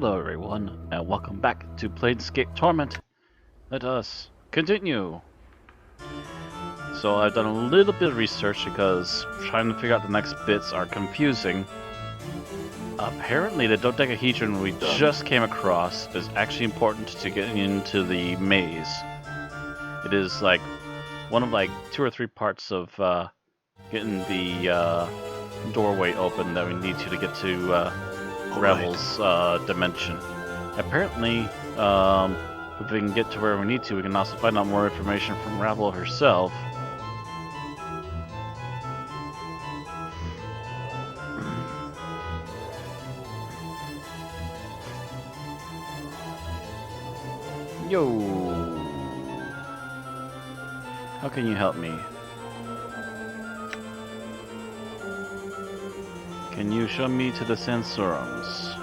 Hello everyone, and welcome back to Planescape Torment. Let us continue. So I've done a little bit of research because trying to figure out the next bits are confusing. Apparently the dodecahedron we just came across is actually important to getting into the maze. It is like one of like 2 or 3 parts of getting the doorway open that we need to get to Rebel's dimension. Apparently, if we can get to where we need to, we can also find out more information from Rebel herself. Yo! How can you help me? Can you show me to the Sansorums?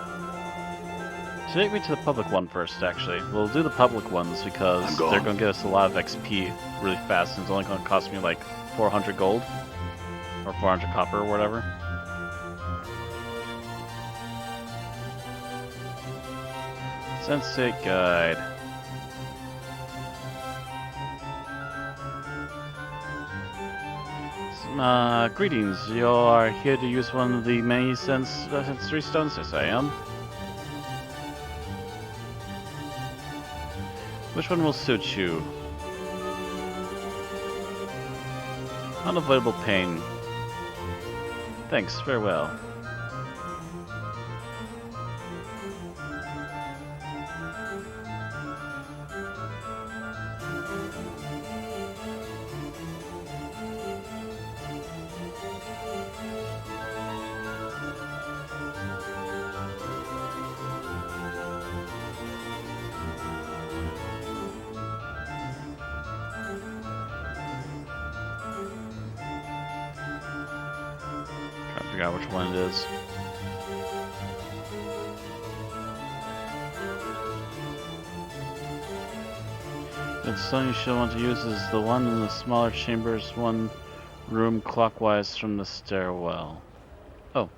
Take me to the public one first, actually. We'll do the public ones because they're going to give us a lot of XP really fast, and it's only going to cost me like 400 gold. Or 400 copper or whatever. Sensei Guide. Greetings. You are here to use one of the many sensory stones? Yes, I am. Which one will suit you? Unavoidable pain. Thanks, farewell. Figure out which one it is. The stone you should want to use is the one in the smaller chambers, one room clockwise from the stairwell. Oh.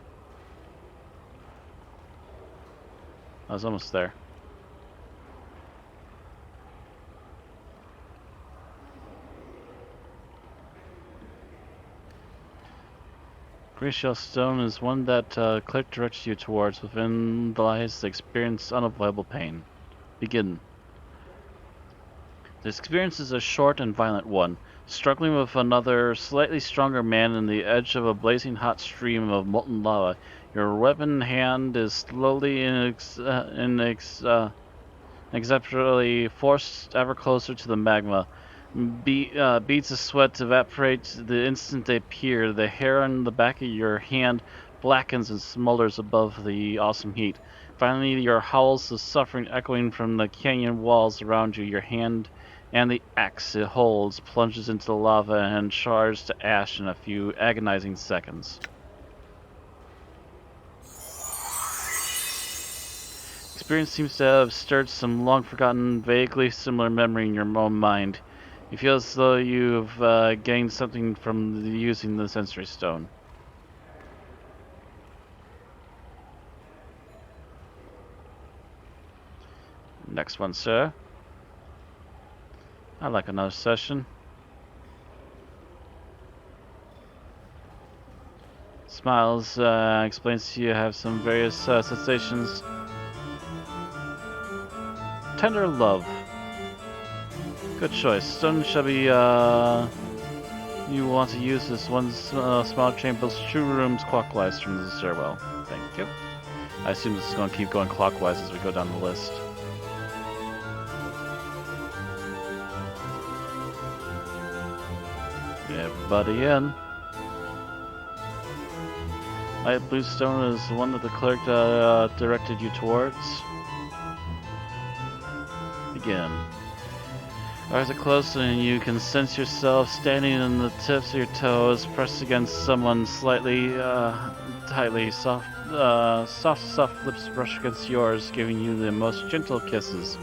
I was almost there. Grayshell Stone is one that Click directs you towards. Within lies the experience unavoidable pain. Begin. The experience is a short and violent one. Struggling with another, slightly stronger man in the edge of a blazing hot stream of molten lava, your weapon hand is slowly inexorably forced ever closer to the magma. Beads of sweat evaporate the instant they appear. The hair on the back of your hand blackens and smolders above the awesome heat. Finally, your howls of suffering echoing from the canyon walls around you. Your hand and the axe it holds plunges into the lava and chars to ash in a few agonizing seconds. Experience seems to have stirred some long-forgotten, vaguely similar memory in your own mind. You feel as though you've gained something from using the sensory stone. Next one, sir. I'd like another session. Smiles, explains to you have some various sensations. Tender love. Good choice. Stone shall be, you want to use this one small chamber's 2 rooms clockwise from the stairwell. Thank you. I assume this is going to keep going clockwise as we go down the list. Everybody in. Light blue stone is the one that the clerk directed you towards. Begin. Eyes are closed and you can sense yourself standing on the tips of your toes, pressed against someone slightly, tightly. Soft lips brush against yours, giving you the most gentle kisses.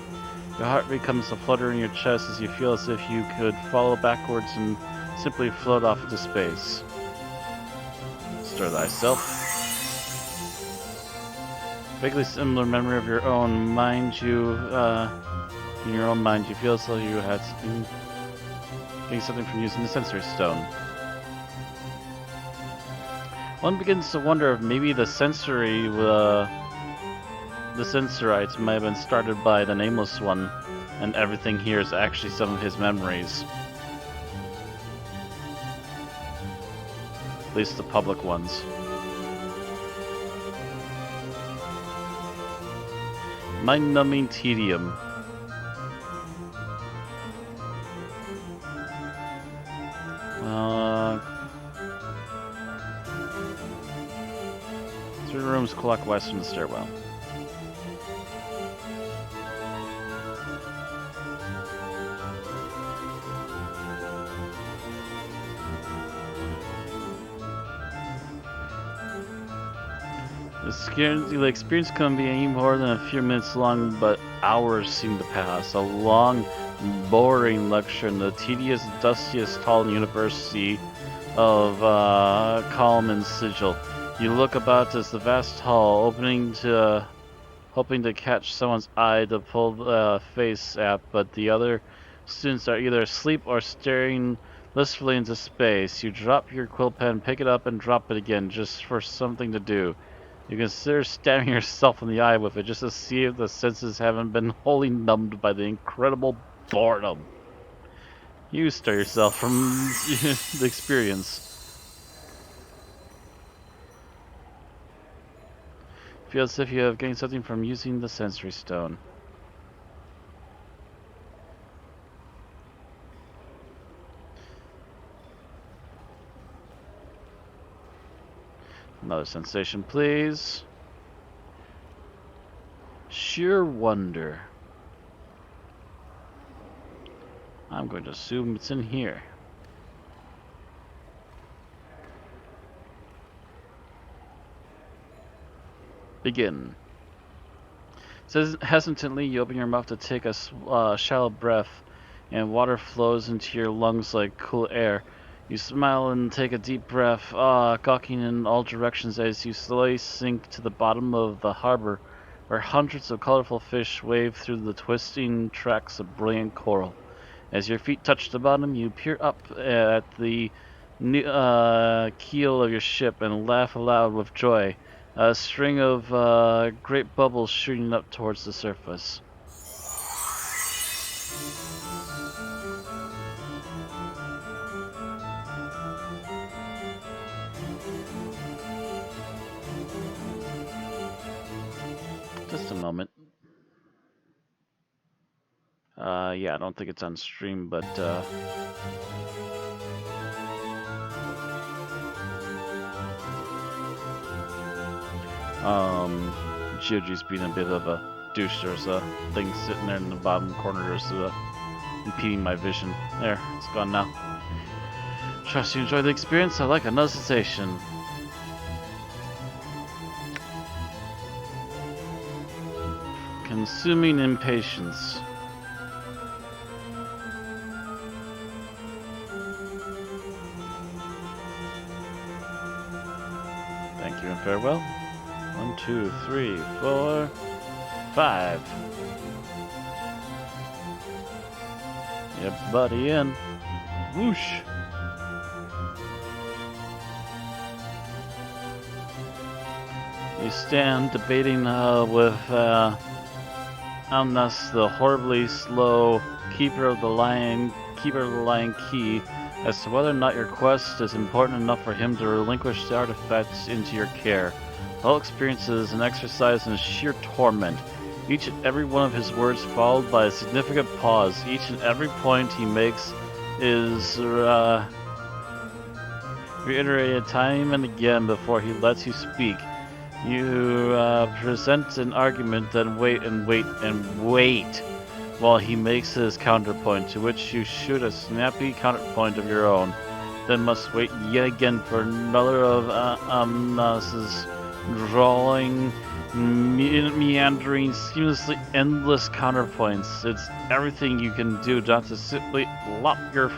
Your heart becomes a flutter in your chest as you feel as if you could fall backwards and simply float off into space. Stir thyself. vaguely similar memory of your own mind. In your own mind, you feel as though you had getting something from using the sensory stone. One begins to wonder if maybe the sensorites might have been started by the Nameless One, and everything here is actually some of his memories. At least the public ones. Mind-numbing tedium. Three rooms clockwise from the stairwell. The experience can be any more than a few minutes long, but hours seem to pass. A long, boring lecture in the tedious, dustiest hall in the University of Calm and Sigil. You look about as the vast hall, hoping to catch someone's eye to pull the face at, but the other students are either asleep or staring listfully into space. You drop your quill pen, pick it up, and drop it again, just for something to do. You consider stabbing yourself in the eye with it, just to see if the senses haven't been wholly numbed by the incredible boredom. You stir yourself from the experience. Feel as if you have gained something from using the sensory stone. Another sensation, please. Sheer wonder. I'm going to assume it's in here. Begin. Says hesitantly, you open your mouth to take a shallow breath, and water flows into your lungs like cool air. You smile and take a deep breath, gawking in all directions as you slowly sink to the bottom of the harbor, where hundreds of colorful fish wave through the twisting tracks of brilliant coral. As your feet touch the bottom, you peer up at the keel of your ship and laugh aloud with joy. A string of great bubbles shooting up towards the surface. Just a moment. Yeah, I don't think it's on stream, but Gioji's being a bit of a douche. There's a thing sitting there in the bottom corner that's impeding my vision. There, it's gone now. Trust you enjoy the experience. I like another sensation. Consuming impatience. Thank you and farewell. 1, 2, 3, 4, 5. Yep, buddy in. Whoosh. You stand debating with Amnas, the horribly slow keeper of the lion key, as to whether or not your quest is important enough for him to relinquish the artifacts into your care. The whole experience is an exercise in sheer torment. Each and every one of his words followed by a significant pause. Each and every point he makes is reiterated time and again before he lets you speak. You present an argument, then wait and wait and wait while he makes his counterpoint, to which you shoot a snappy counterpoint of your own. Then must wait yet again for another of Amnas's drawling, meandering, seamlessly endless counterpoints. It's everything you can do not to simply lop the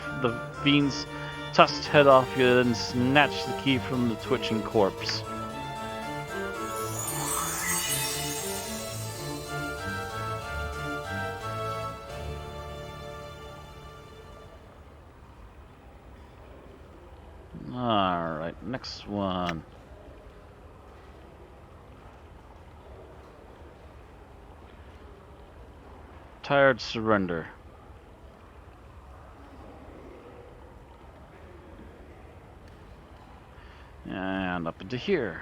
fiend's tusked head off you and snatch the key from the twitching corpse. next one. Tired surrender. And up into here.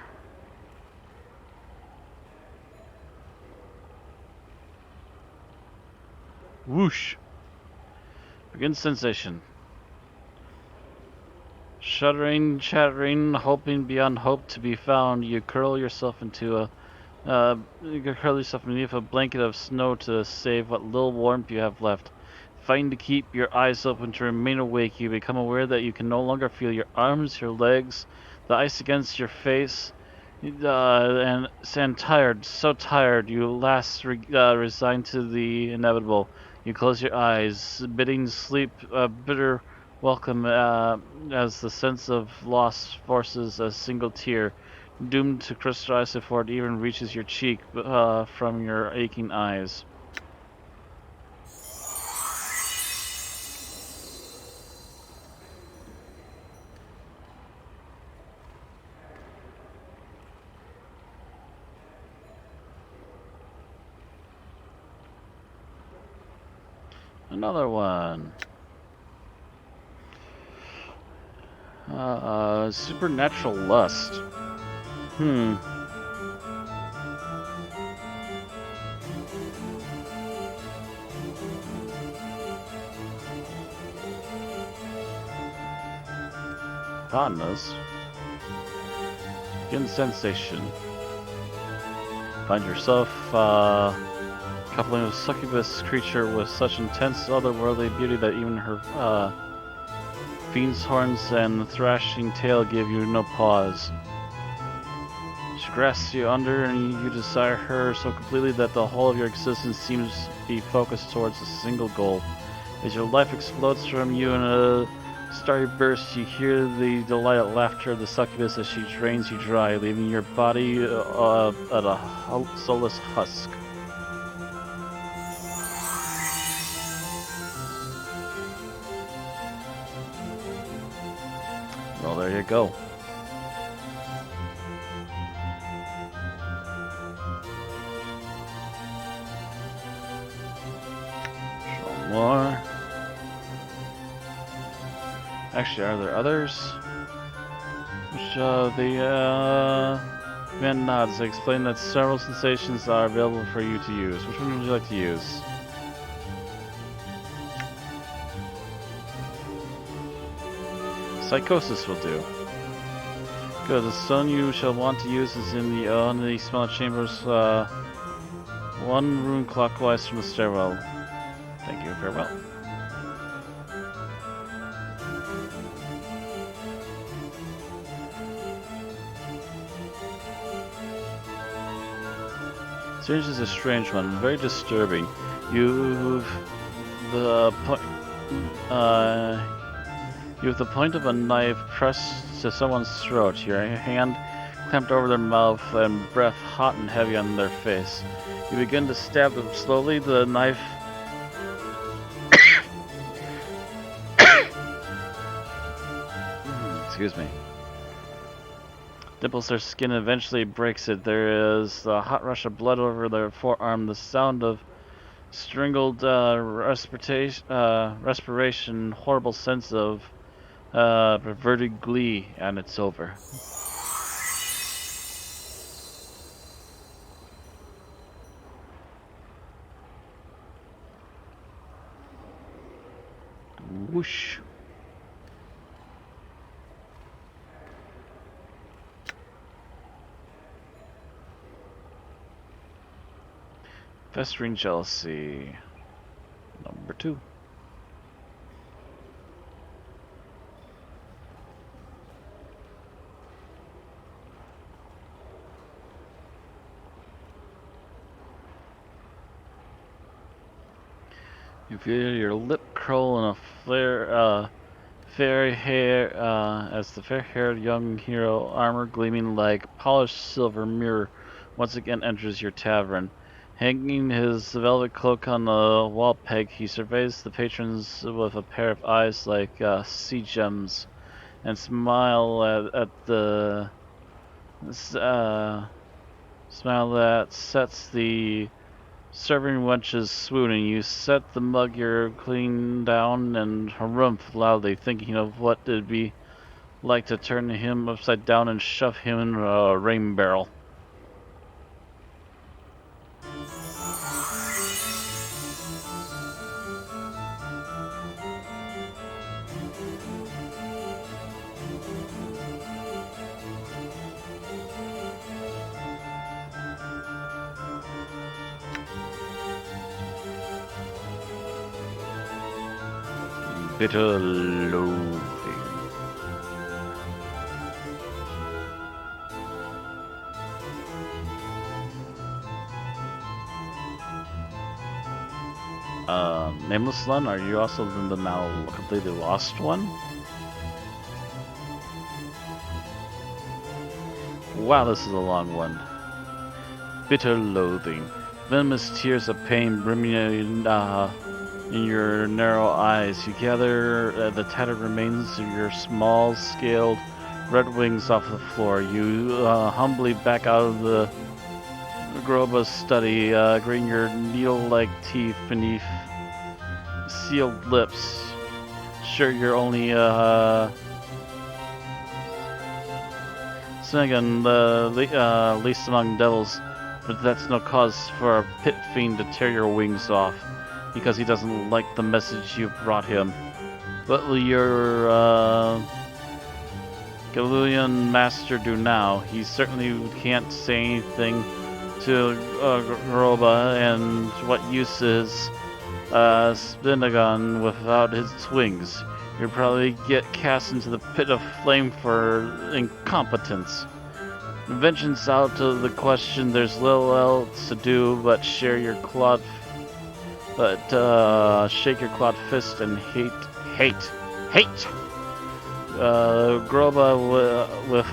Whoosh. Begin sensation. Shuddering, chattering, hoping beyond hope to be found, you curl yourself into a you curl yourself beneath a blanket of snow to save what little warmth you have left. Fighting to keep your eyes open to remain awake, you become aware that you can no longer feel your arms, your legs, the ice against your face, and tired, so tired, you resign to the inevitable. You close your eyes, bidding sleep a bitter welcome as the sense of loss forces a single tear, doomed to crystallize before it even reaches your cheek from your aching eyes. Another one. Supernatural lust. Fondness. Begin sensation. Find yourself coupling a succubus creature with such intense otherworldly beauty that even her fiend's horns and thrashing tail give you no pause. She grasps you under and you desire her so completely that the whole of your existence seems to be focused towards a single goal. As your life explodes from you in a starry burst, you hear the delighted laughter of the succubus as she drains you dry, leaving your body at a soulless husk. Well, there you go. Show more. Actually, are there others? Which, man nods. They explain that several sensations are available for you to use. Which one would you like to use? Psychosis will do. Good. The stone you shall want to use is in the smaller chambers, one room clockwise from the stairwell. Thank you. Farewell. This is a strange one, very disturbing. You have the point of a knife pressed to someone's throat, your hand clamped over their mouth and breath hot and heavy on their face. You begin to stab them slowly, the knife excuse me. Dimples their skin and eventually breaks it. There is a hot rush of blood over their forearm, the sound of strangled respiration, horrible sense of perverted glee, and it's over. Whoosh. Festering jealousy. Number 2. You feel your lip curl and a fair hair as the fair-haired young hero, armor gleaming like polished silver mirror, once again enters your tavern. Hanging his velvet cloak on the wall peg, he surveys the patrons with a pair of eyes like sea gems, and smile at the smile that sets the serving wenches swooning. You set the mug you're cleaning down and harumph loudly, thinking of what it'd be like to turn him upside down and shove him in a rain barrel. Bitter loathing. Nameless One, are you also the now completely lost one? Wow, this is a long one. Bitter loathing. Venomous tears of pain brimming in your narrow eyes. You gather the tattered remains of your small-scaled red wings off the floor. You humbly back out of the Groba's study, gritting your needle-like teeth beneath sealed lips. Sure, you're only Snegan, the least among devils, but that's no cause for a pit fiend to tear your wings off, because he doesn't like the message you brought him. What will your Galulian master do now? He certainly can't say anything to Groba, and what use is Spinagon without his wings? You'll probably get cast into the pit of flame for incompetence. Vengeance out of the question, there's little else to do but shake your clawed fist and hate. Groba with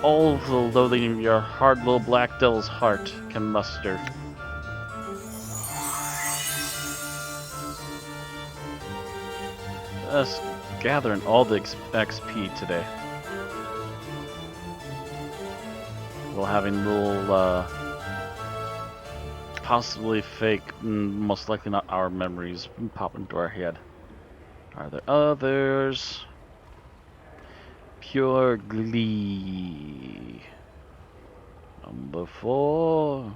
all the loathing your hard little black devil's heart can muster. Us gathering all the XP today. While having little, possibly fake, most likely not our memories pop into our head. Are there others? Pure glee. Number 4.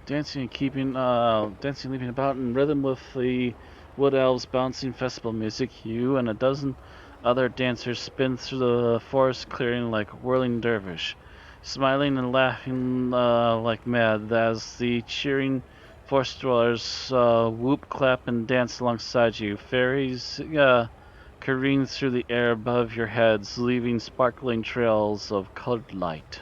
Dancing and leaping about in rhythm with the wood elves' bouncing festival music. You and a dozen other dancers spin through the forest clearing like whirling dervish, smiling and laughing like mad as the cheering forest dwellers whoop, clap, and dance alongside you. Fairies careen through the air above your heads, leaving sparkling trails of colored light.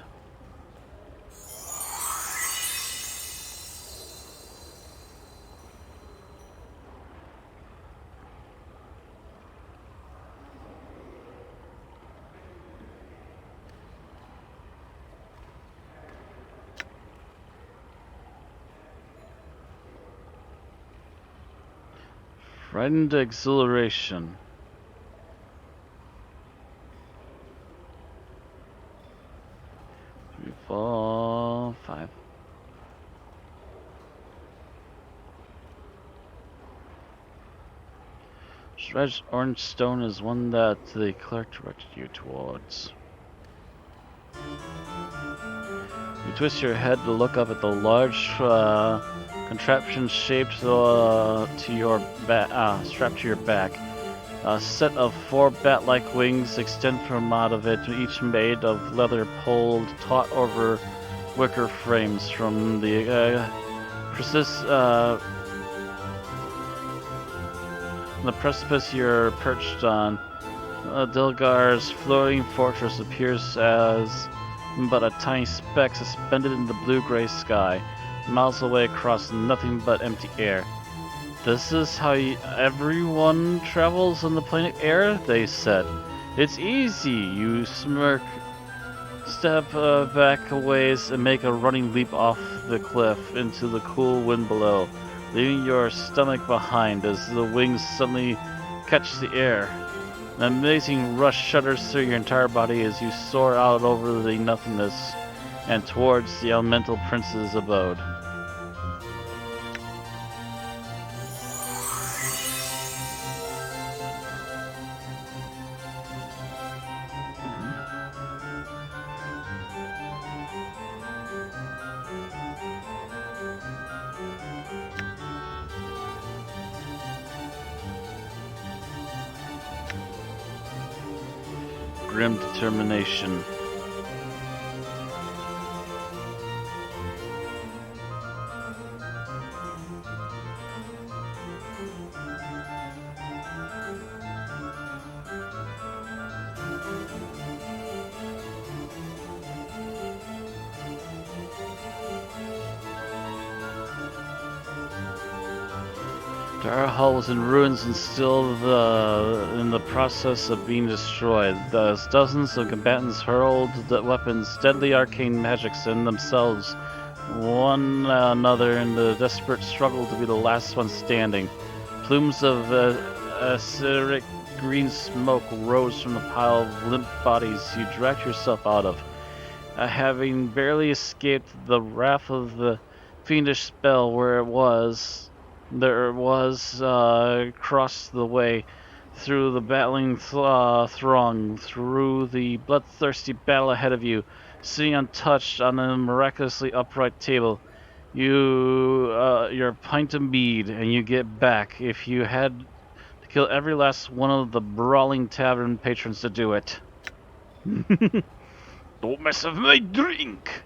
Frightened exhilaration. 3, 4, 5. Stretched orange stone is one that the clerk directed you towards. You twist your head to look up at the large contraption shaped to your back, strapped to your back. A set of 4 bat-like wings extend from out of it, each made of leather pulled taut over wicker frames. From the precipice you're perched on, Dilgar's floating fortress appears as but a tiny speck suspended in the blue-gray sky, miles away across nothing but empty air. This is how everyone travels on the planet Air, they said. It's easy, you smirk Step back a ways and make a running leap off the cliff into the cool wind below, leaving your stomach behind as the wings suddenly catch the air. An amazing rush shudders through your entire body as you soar out over the nothingness and towards the elemental prince's abode. Grim determination. Darhall was in ruins and still in the process of being destroyed. As dozens of combatants hurled weapons, deadly arcane magics in themselves, one another in the desperate struggle to be the last one standing. Plumes of acidic green smoke rose from the pile of limp bodies you dragged yourself out of. Having barely escaped the wrath of the fiendish spell there was crossed the way through the battling throng, through the bloodthirsty battle ahead of you, sitting untouched on a miraculously upright table. Your pint of mead, and you get back if you had to kill every last one of the brawling tavern patrons to do it. Don't mess with my drink!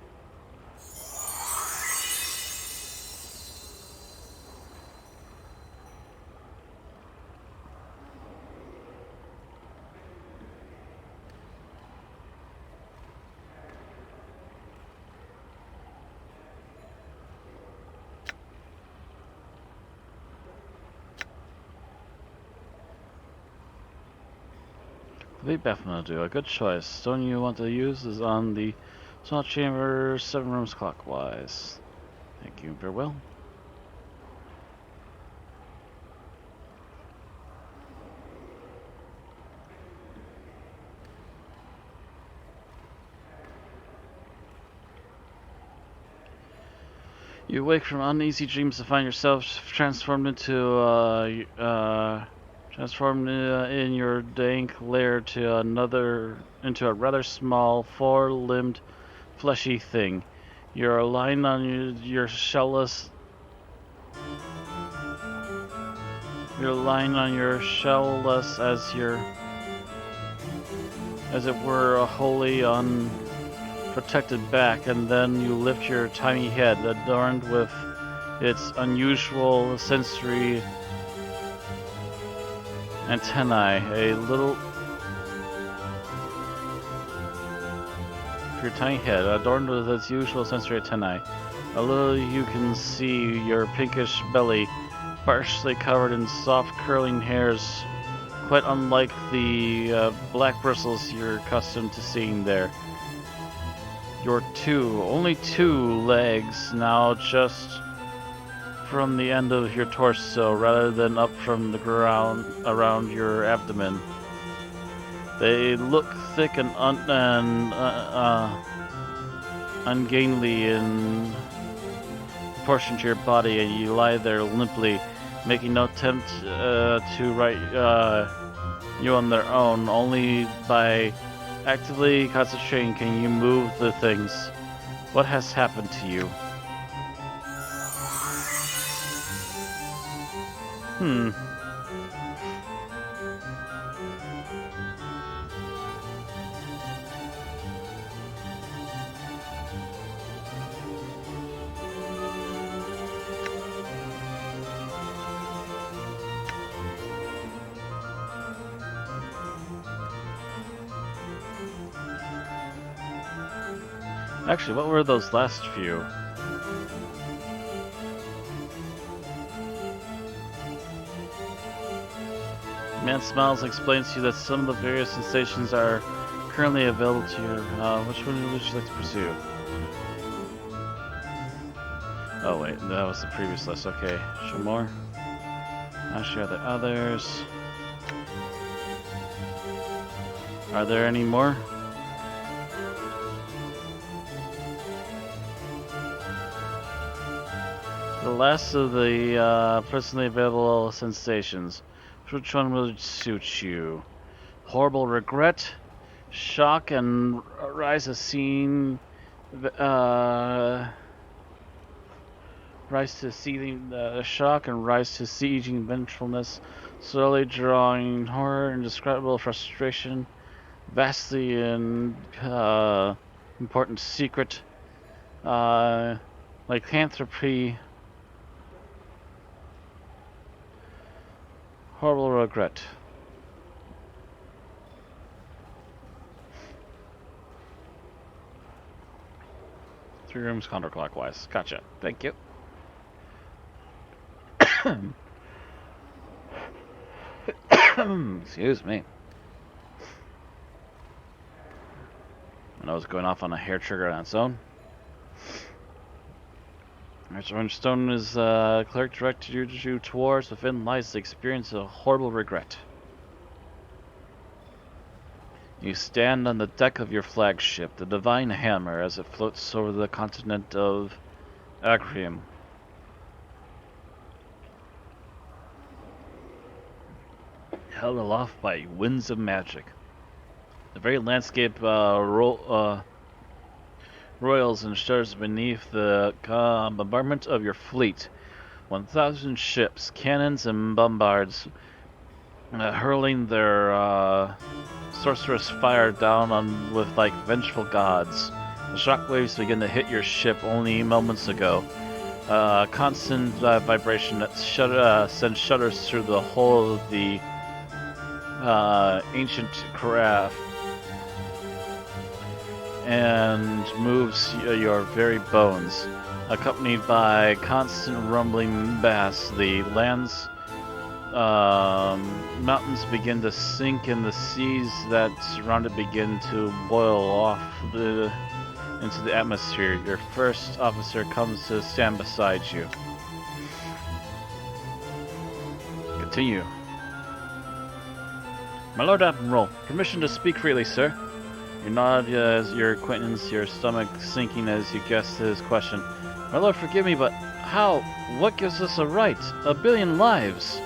The bathroom will do. A good choice. Stone you want to use is on the small chamber, 7 rooms clockwise. Thank you. Farewell. You wake from uneasy dreams to find yourself transformed in your dank lair into a rather small, 4-limbed, fleshy thing. You're lying on your shellless as it were a wholly unprotected back, and then you lift your tiny head, adorned with its unusual sensory antennae. Your tiny head, adorned with its usual sensory antennae. A little you can see your pinkish belly, partially covered in soft curling hairs, quite unlike the black bristles you're accustomed to seeing there. Your only two legs now just from the end of your torso rather than up from the ground around your abdomen. They look thick and ungainly in proportion to your body, and you lie there limply, making no attempt to right you on their own. Only by actively concentrating can you move the things. What has happened to you? Actually, what were those last few? Man smiles and explains to you that some of the various sensations are currently available to you. Which one would you like to pursue? Oh wait, that was the previous list. Okay, show more. Actually, are there others? Are there any more? The last of the presently available sensations. Which one will suit you? Horrible regret, shock, and rise to seeing, rise to seething shock and rise to sieging vengefulness, slowly drawing horror, indescribable frustration, vastly important secret, lycanthropy, horrible regret. Three rooms counterclockwise. Gotcha. Thank you. Excuse me. I was going off on a hair trigger on its own. Orange Stone is clerk directed you towards. Within lies the experience of horrible regret. You stand on the deck of your flagship, the Divine Hammer, as it floats over the continent of Agrium. Held aloft by winds of magic. The very landscape royals and shudders beneath the bombardment of your fleet. 1,000 ships, cannons, and bombards hurling their sorcerous fire down on with like vengeful gods. The shockwaves begin to hit your ship only moments ago. Constant vibration that sends shudders through the whole of the ancient craft and moves your very bones. Accompanied by constant rumbling bass, the land's mountains begin to sink and the seas that surround it begin to boil off into the atmosphere. Your first officer comes to stand beside you. Continue. My Lord Admiral, permission to speak freely, sir. You nod as your acquaintance, your stomach sinking as you guess his question. My lord, forgive me, but how? What gives us a right? 1 billion lives!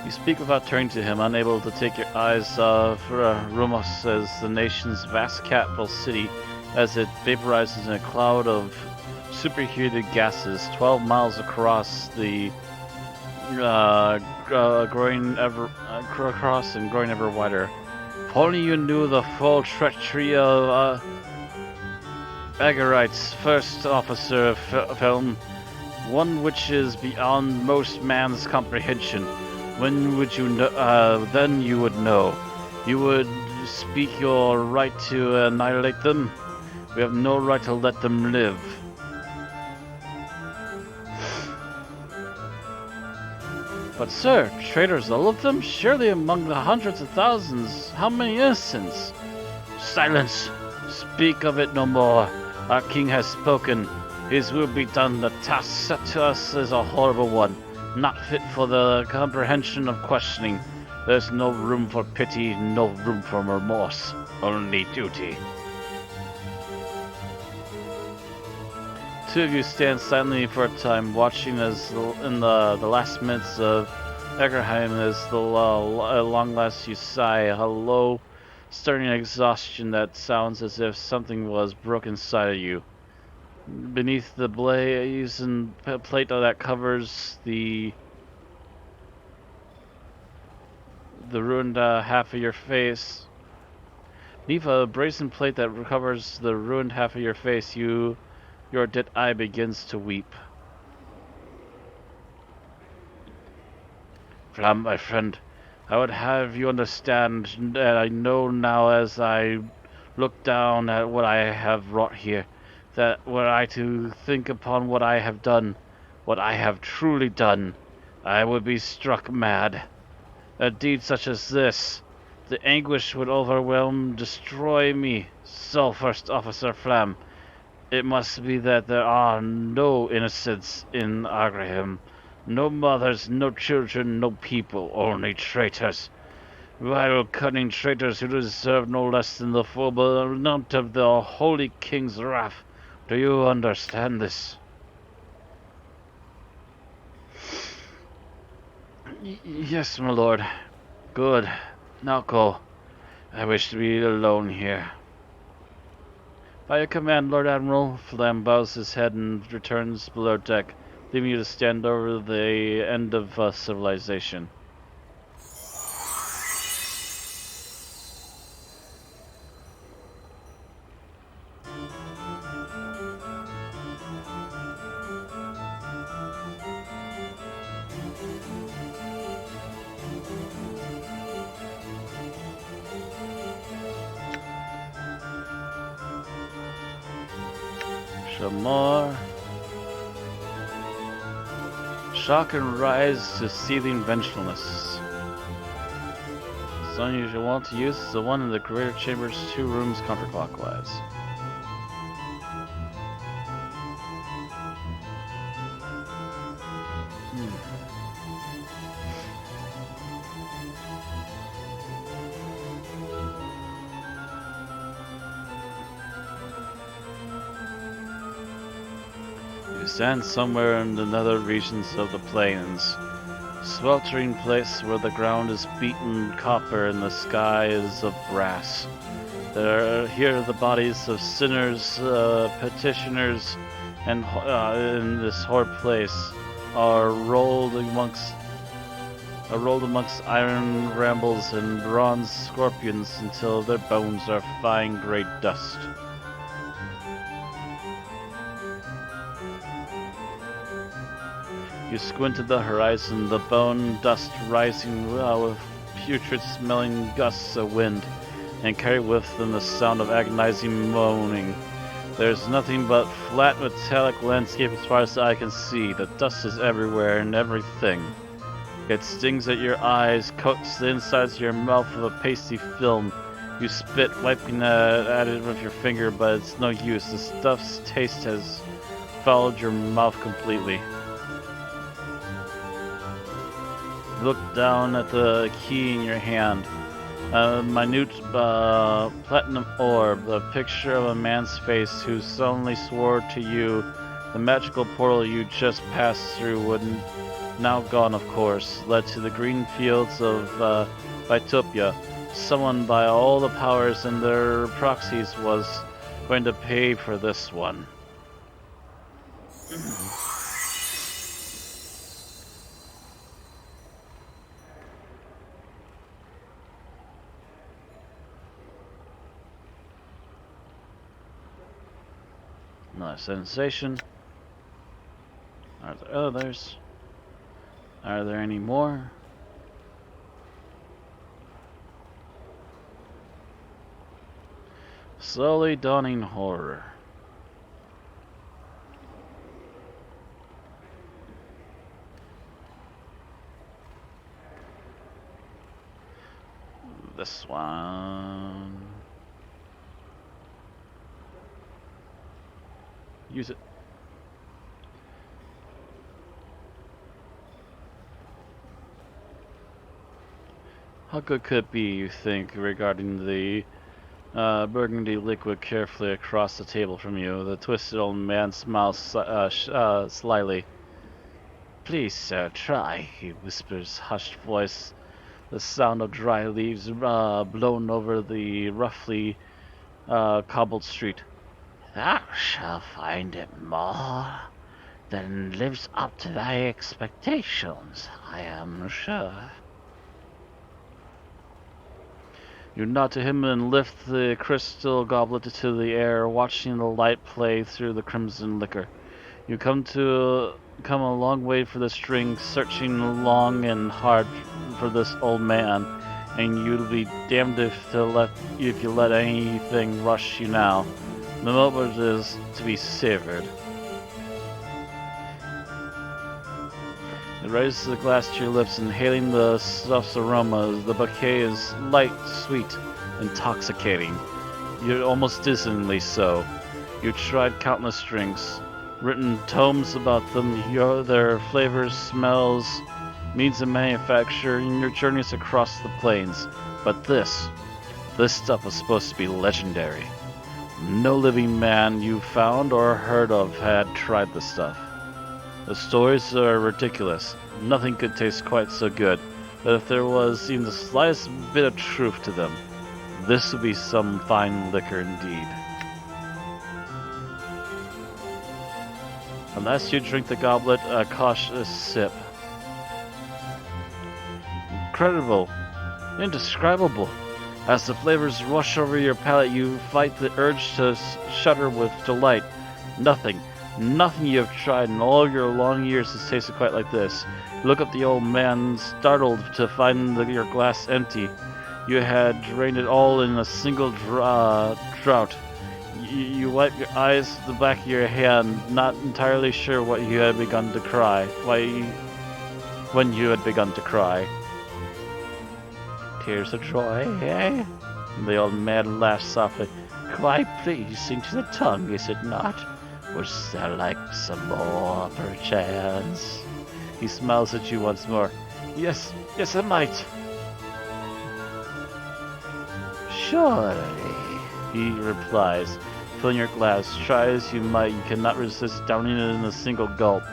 You speak without turning to him, unable to take your eyes off Rumos as the nation's vast capital city as it vaporizes in a cloud of superheated gases 12 miles across the growing ever wider. If only you knew the full treachery of Agarites, first officer of film, one which is beyond most man's comprehension. When would you know? Then you would know. You would speak your right to annihilate them. We have no right to let them live. But sir, traitors, all of them? Surely among the hundreds of thousands, how many innocents? Silence! Speak of it no more. Our king has spoken. His will be done. The task set to us is a horrible one, not fit for the comprehension of questioning. There's no room for pity, no room for remorse, only duty. Two of you stand silently for a time, watching as in the last minutes of Egerheim as the long last you sigh, a low, stirring exhaustion that sounds as if something was broken inside of you. Beneath the blazing plate that covers the ruined half of your face, beneath a brazen plate that covers the ruined half of your face, your dead eye begins to weep. Flam, my friend, I would have you understand that I know now as I look down at what I have wrought here, that were I to think upon what I have done, what I have truly done, I would be struck mad. A deed such as this, The anguish would overwhelm, destroy me. So, First Officer Flam, it must be that there are no innocents in Agraham. No mothers, no children, no people, only traitors. Vile, cunning traitors who deserve no less than the full brunt of the Holy King's wrath. Do you understand this? Yes, my lord. Good. Now go. I wish to be alone here. By your command, Lord Admiral, Flam bows his head and returns below deck, leaving you to stand over the end of civilization. Shamar. Shock and rise to seething vengefulness. The zone you should want to use is the one in the greater chamber's 2 rooms counterclockwise. You stand somewhere in the nether regions of the plains. Sweltering place where the ground is beaten copper and the sky is of brass. Here the bodies of sinners, petitioners, and in this horrid place are rolled amongst iron brambles and bronze scorpions until their bones are fine grey dust. You squint at the horizon, the bone dust rising with putrid-smelling gusts of wind, and carry with them the sound of agonizing moaning. There's nothing but flat metallic landscape as far as the eye can see. The dust is everywhere and everything. It stings at your eyes, coats the insides of your mouth with a pasty film. You spit, wiping at it with your finger, but it's no use. The stuff's taste has fouled your mouth completely. Look down at the key in your hand. A minute platinum orb, the picture of a man's face who solemnly swore to you the magical portal you just passed through would, now gone of course, led to the green fields of Vitopia. Someone by all the powers and their proxies was going to pay for this one. Another sensation. Are there others? Are there any more? Slowly dawning horror. This one. Use it. How good could it be, you think, regarding the burgundy liquid carefully across the table from you? The twisted old man smiles slyly. Please, sir, try, he whispers, hushed voice. The sound of dry leaves blown over the roughly cobbled street. Thou shalt find it more than lives up to thy expectations, I am sure. You nod to him and lift the crystal goblet to the air, watching the light play through the crimson liquor. You come a long way for the string, searching long and hard for this old man, and you'll be damned if you let anything rush you now. The moment is to be savored. It raises the glass to your lips, inhaling the stuff's aroma. The bouquet is light, sweet, intoxicating. You're almost dizzyingly so. You've tried countless drinks, written tomes about them, their flavors, smells, means of manufacture, in your journeys across the plains. But this stuff was supposed to be legendary. No living man you found or heard of had tried the stuff. The stories are ridiculous. Nothing could taste quite so good, but if there was even the slightest bit of truth to them, this would be some fine liquor indeed. Unless you drink the goblet, a cautious sip. Incredible, indescribable. As the flavors rush over your palate, you fight the urge to shudder with delight. Nothing you have tried in all your long years has tasted quite like this. You look at the old man, startled to find your glass empty. You had drained it all in a single draught. You wipe your eyes at the back of your hand, not entirely sure what you had begun to cry. When you had begun to cry. Tears of joy, eh? The old man laughed softly. Quite pleasing to the tongue, is it not? Would there like some more, perchance? He smiles at you once more. Yes, I might. Surely, he replies, filling your glass. Try as you might, you cannot resist downing it in a single gulp.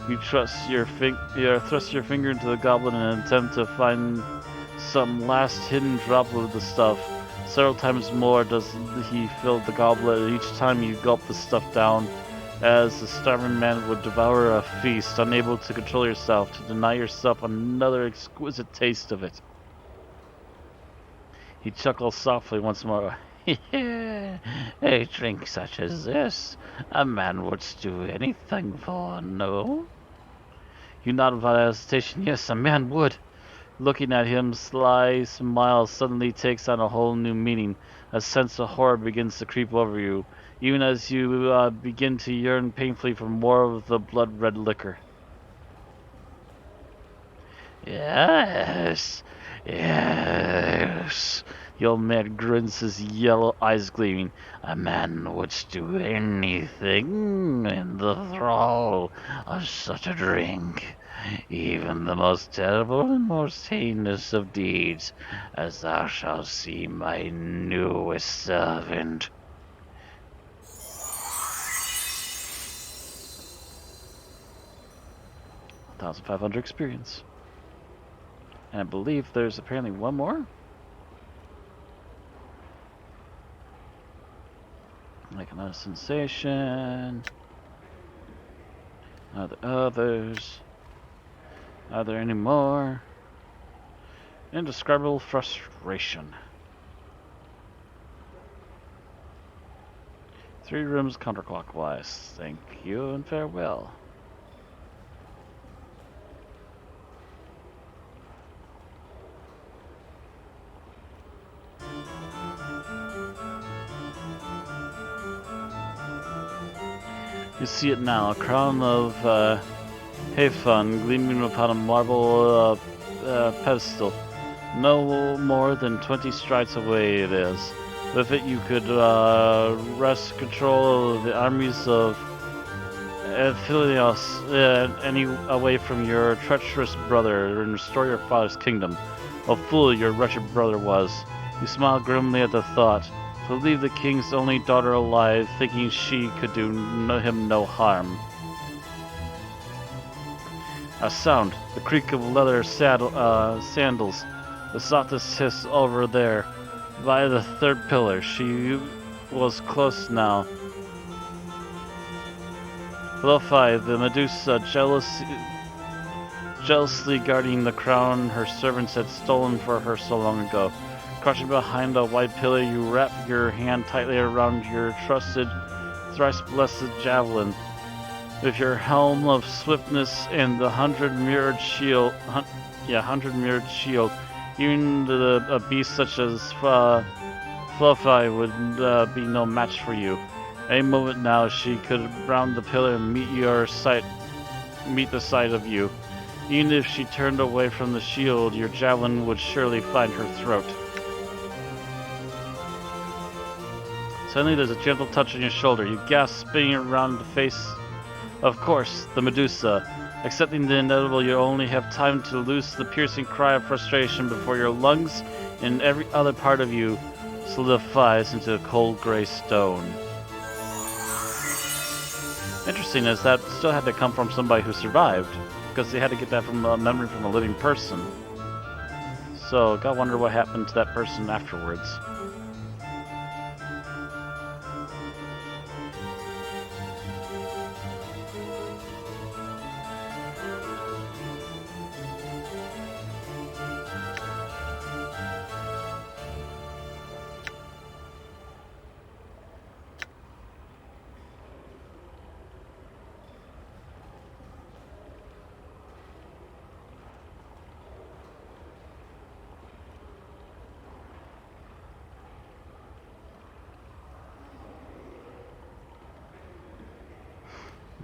You thrust your finger into the goblet in an attempt to find some last hidden drop of the stuff. Several times more does he fill the goblet, and each time you gulp the stuff down, as the starving man would devour a feast, unable to control yourself, to deny yourself another exquisite taste of it. He chuckles softly once more. A drink such as this, a man would do anything for, no? You nod without hesitation. Yes, a man would. Looking at him, sly smile suddenly takes on a whole new meaning. A sense of horror begins to creep over you, even as you begin to yearn painfully for more of the blood-red liquor. Yes. The old man grins, his yellow eyes gleaming. A man would do anything in the thrall of such a drink. Even the most terrible and most heinous of deeds, as thou shalt see my newest servant. $1,500 experience. And I believe there's apparently one more. Like another sensation. Are there others? Are there any more? Indescribable frustration. 3 rooms counterclockwise. Thank you and farewell. You see it now, a crown of Hayfun gleaming upon a marble pedestal. No more than 20 strides away it is. With it you could wrest control of the armies of Aphelios away from your treacherous brother and restore your father's kingdom. A fool your wretched brother was. You smiled grimly at the thought. To leave the king's only daughter alive, thinking she could do him no harm. A sound, the creak of leather sandals, the softest hiss over there, by the 3rd pillar. She was close now. Lo-Fi, the Medusa, jealously guarding the crown her servants had stolen for her so long ago. Crouching behind a white pillar, you wrap your hand tightly around your trusted, thrice-blessed javelin. With your helm of swiftness and the 100-mirrored shield, even a beast such as Fluffy would be no match for you. Any moment now, she could round the pillar and meet the sight of you. Even if she turned away from the shield, your javelin would surely find her throat. Suddenly there's a gentle touch on your shoulder. You gasp, spinning around the face. Of course, the Medusa. Accepting the inevitable, you only have time to loose the piercing cry of frustration before your lungs and every other part of you solidifies into a cold gray stone. Interesting is that still had to come from somebody who survived, because they had to get that from a memory from a living person. So, gotta wonder what happened to that person afterwards.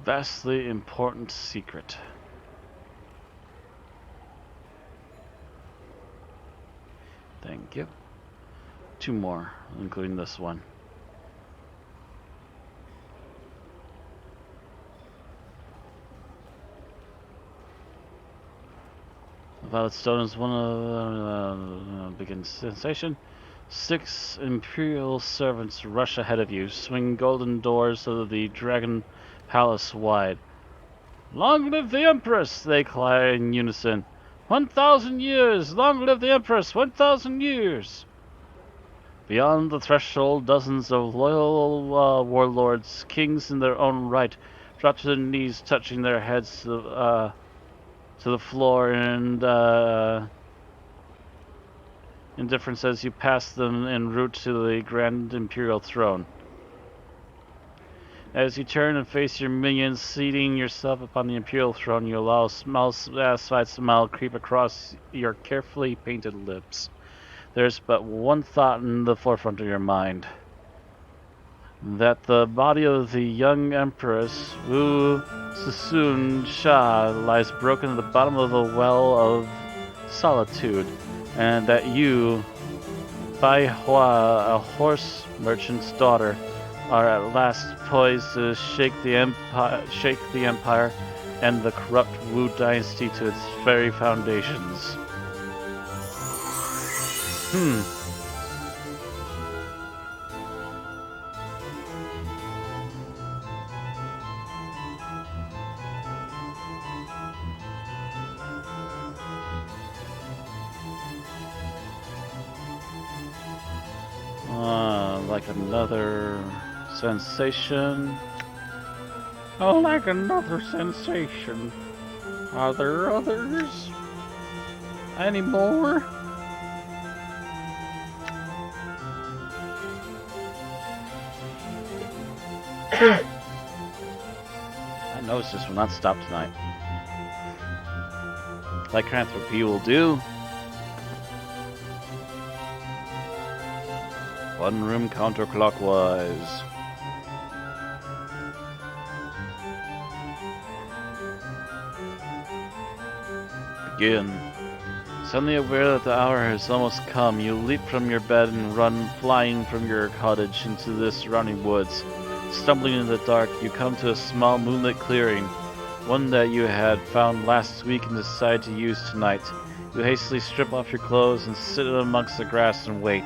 Vastly important secret. Thank you. 2 more, including this one. The violet stone is one of begins sensation. 6 imperial servants rush ahead of you, swing golden doors of the dragon palace wide. Long live the Empress! They cry in unison. 1,000 years! Long live the Empress! 1,000 years! Beyond the threshold, dozens of loyal warlords, kings in their own right, drop to their knees, touching their heads to the floor and indifference as you pass them en route to the Grand Imperial Throne. As you turn and face your minions, seating yourself upon the Imperial Throne, you allow a satisfied smile creep across your carefully painted lips. There's but one thought in the forefront of your mind. That the body of the young Empress, Wu Sassoon Shah, lies broken at the bottom of the well of solitude, and that you, Bai Hua, a horse merchant's daughter, are at last poised to shake the empire and the corrupt Wu dynasty to its very foundations. Like another sensation. Oh, like another sensation. Are there others? Any more? I noticed this will not stop tonight. Lycanthropy will do. 1 room counterclockwise. Begin. Suddenly aware that the hour has almost come, you leap from your bed and run flying from your cottage into the surrounding woods. Stumbling in the dark, you come to a small moonlit clearing, one that you had found last week and decide to use tonight. You hastily strip off your clothes and sit amongst the grass and wait.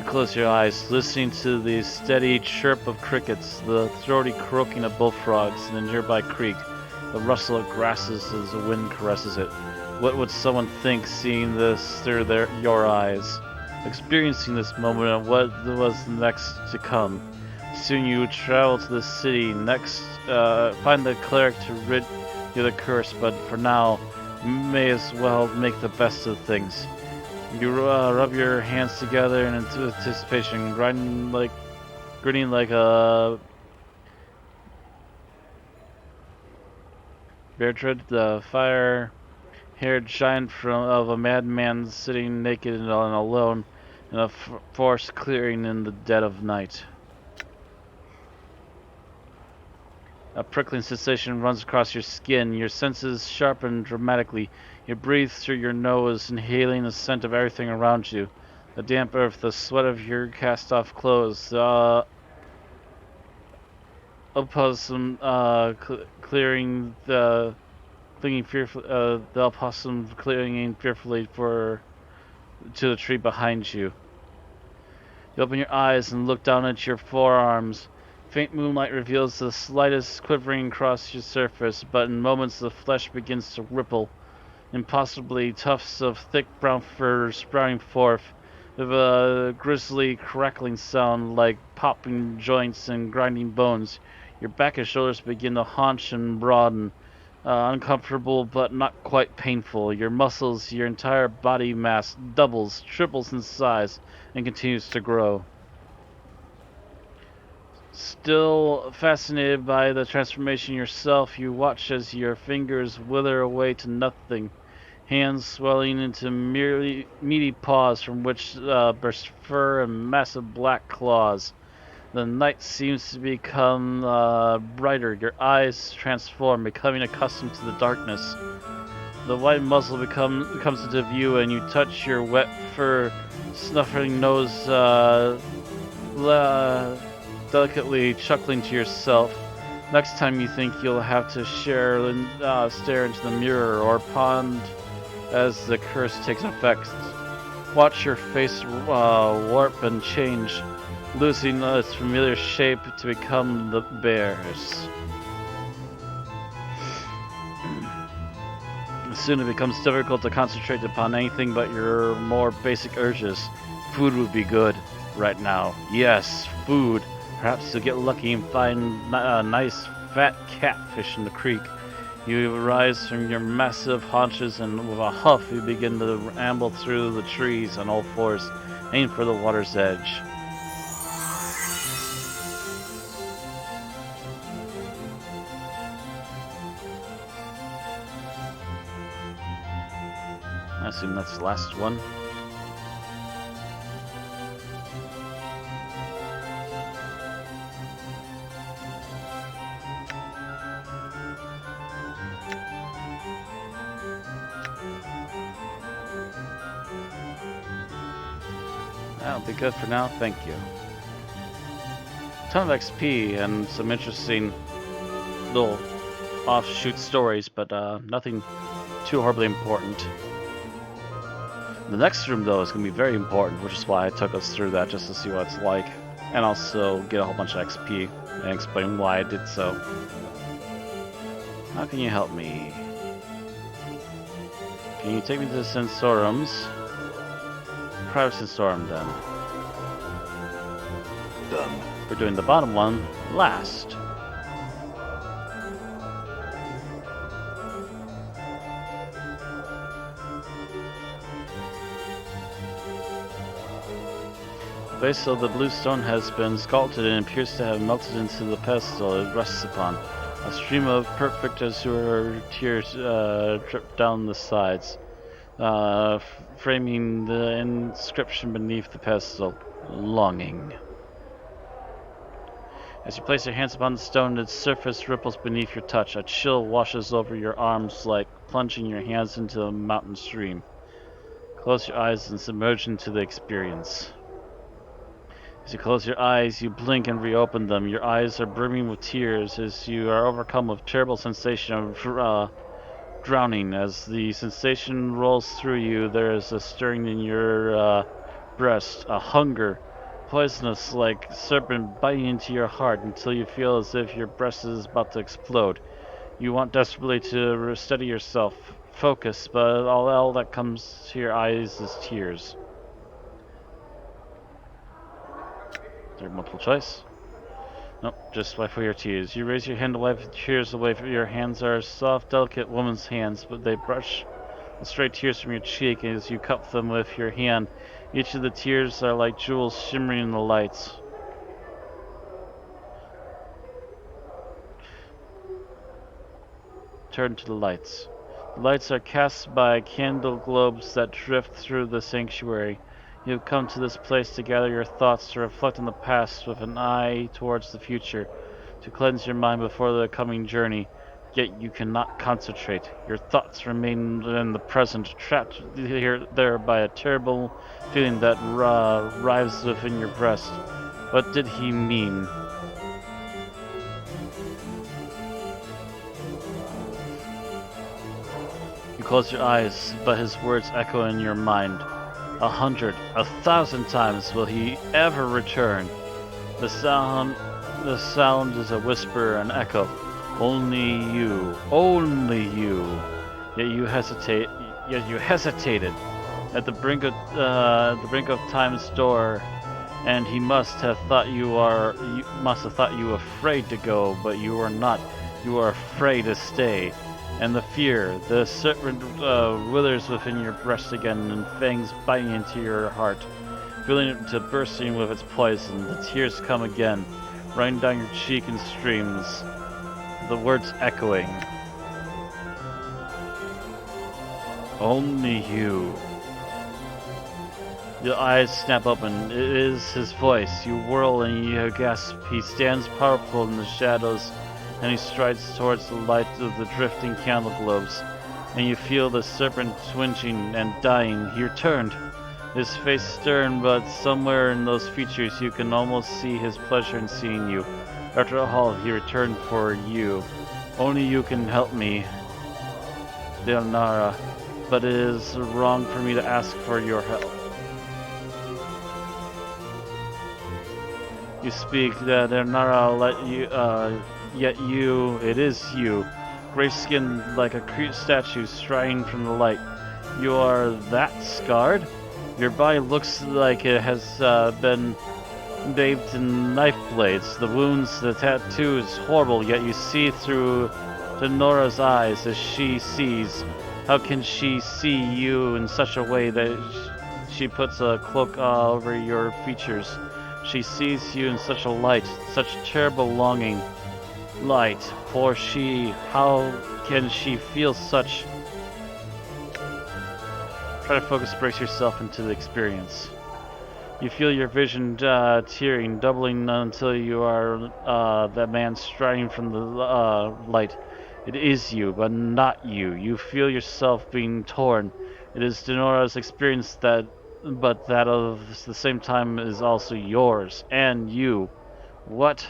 Close your eyes, listening to the steady chirp of crickets, the throaty croaking of bullfrogs in a nearby creek, the rustle of grasses as the wind caresses it. What would someone think seeing this stir your eyes, experiencing this moment and what was next to come? Soon you would travel to the city, next find the cleric to rid you of the curse, but for now, you may as well make the best of things. You rub your hands together in anticipation, grinning like a Bertrand, the fire-haired giant of a madman sitting naked and alone in a forest clearing in the dead of night. A prickling sensation runs across your skin. Your senses sharpen dramatically. You breathe through your nose, inhaling the scent of everything around you. The damp earth, the sweat of your cast-off clothes, the opossum clearing the clinging fearful, the opossum clinging fearfully to the tree behind you. You open your eyes and look down at your forearms. Faint moonlight reveals the slightest quivering across your surface, but in moments the flesh begins to ripple. Impossibly tufts of thick brown fur sprouting forth, with a grisly crackling sound like popping joints and grinding bones. Your back and shoulders begin to hunch and broaden, uncomfortable but not quite painful. Your muscles, your entire body mass doubles, triples in size, and continues to grow. Still fascinated by the transformation yourself, you watch as your fingers wither away to nothing, hands swelling into merely meaty paws from which burst fur and massive black claws. The night seems to become brighter, your eyes transform, becoming accustomed to the darkness. The white muzzle comes into view and you touch your wet fur, snuffling nose delicately, chuckling to yourself. Next time you think you'll have to stare into the mirror or pond as the curse takes effect. Watch your face warp and change, losing its familiar shape to become the bear's. Soon it becomes difficult to concentrate upon anything but your more basic urges. Food would be good right now. Yes, food. Perhaps you'll get lucky and find a nice fat catfish in the creek. You rise from your massive haunches and with a huff you begin to amble through the trees on all fours, aim for the water's edge. I assume that's the last one. That'll be good for now, thank you. Ton of XP and some interesting little offshoot stories, but nothing too horribly important. The next room, though, is going to be very important, which is why I took us through that, just to see what it's like, and also get a whole bunch of XP, and explain why I did so. How can you help me? Can you take me to the Sensoriums? Private Sensorium, then. Done. We're doing the bottom one last. The base of the blue stone has been sculpted and appears to have melted into the pedestal it rests upon. A stream of perfect azure tears drip down the sides, framing the inscription beneath the pedestal, longing. As you place your hands upon the stone, its surface ripples beneath your touch. A chill washes over your arms like plunging your hands into a mountain stream. Close your eyes and submerge into the experience. As you close your eyes, you blink and reopen them. Your eyes are brimming with tears as you are overcome with terrible sensation of drowning. As the sensation rolls through you, there is a stirring in your breast, a hunger, poisonous like serpent biting into your heart until you feel as if your breast is about to explode. You want desperately to steady yourself, focus, but all that comes to your eyes is tears. Is there multiple choice? Nope, just wipe away your tears. You raise your hand to wipe the tears away. Your hands are soft, delicate woman's hands, but they brush the stray tears from your cheek as you cup them with your hand. Each of the tears are like jewels shimmering in the lights. Turn to the lights. The lights are cast by candle globes that drift through the sanctuary. You have come to this place to gather your thoughts, to reflect on the past with an eye towards the future. to cleanse your mind before the coming journey, yet you cannot concentrate. Your thoughts remain in the present, trapped there by a terrible feeling that rives within your breast. What did he mean? You close your eyes, but his words echo in your mind. 100, 1,000 times will he ever return. The sound is a whisper, an echo. Only you, only you. Yet you hesitated at the brink of time's door, and he must have thought you afraid to go, but you are not. You are afraid to stay. And the serpent withers within your breast again, and fangs biting into your heart, filling it to bursting with its poison. The tears come again, running down your cheek in streams, the words echoing. Only you. Your eyes snap open. It is his voice. You whirl and you gasp. He stands powerful in the shadows, and he strides towards the light of the drifting candle globes, and you feel the serpent twitching and dying. He returned, his face stern, but somewhere in those features you can almost see his pleasure in seeing you. After all, he returned for you. Only you can help me, Leonara, but it is wrong for me to ask for your help. You speak, Leonara, yet it is you, gray-skinned like a statue striding from the light. You are that scarred? Your body looks like it has been bathed in knife blades. The wounds, the tattoos, horrible, yet you see through Denora's eyes as she sees. How can she see you in such a way that she puts a cloak over your features? She sees you in such a light, such terrible longing. Light, poor she, how can she feel such? Try to focus, brace yourself into the experience. You feel your vision tearing, doubling until you are that man striding from the light. It is you, but not you. You feel yourself being torn. It is Denora's experience but that of the same time is also yours, and you. What?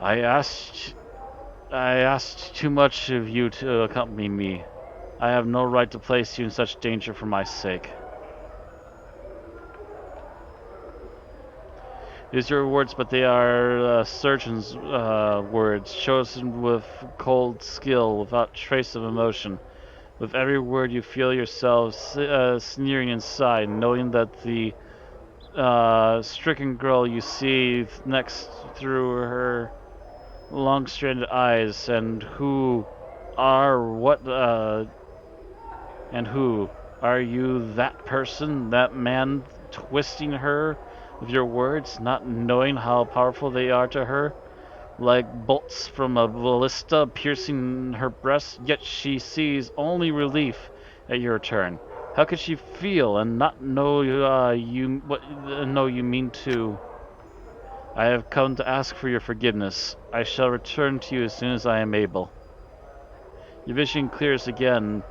I asked too much of you to accompany me. I have no right to place you in such danger for my sake. These are your words, but they are surgeon's words, chosen with cold skill, without trace of emotion. With every word you feel yourself sneering inside, knowing that the stricken girl you see next through her long-stranded eyes, and who are you that person, that man, twisting her with your words, not knowing how powerful they are to her, like bolts from a ballista piercing her breast, yet she sees only relief at your return. How could she feel and not know you mean to? I have come to ask for your forgiveness. I shall return to you as soon as I am able. Your vision clears again,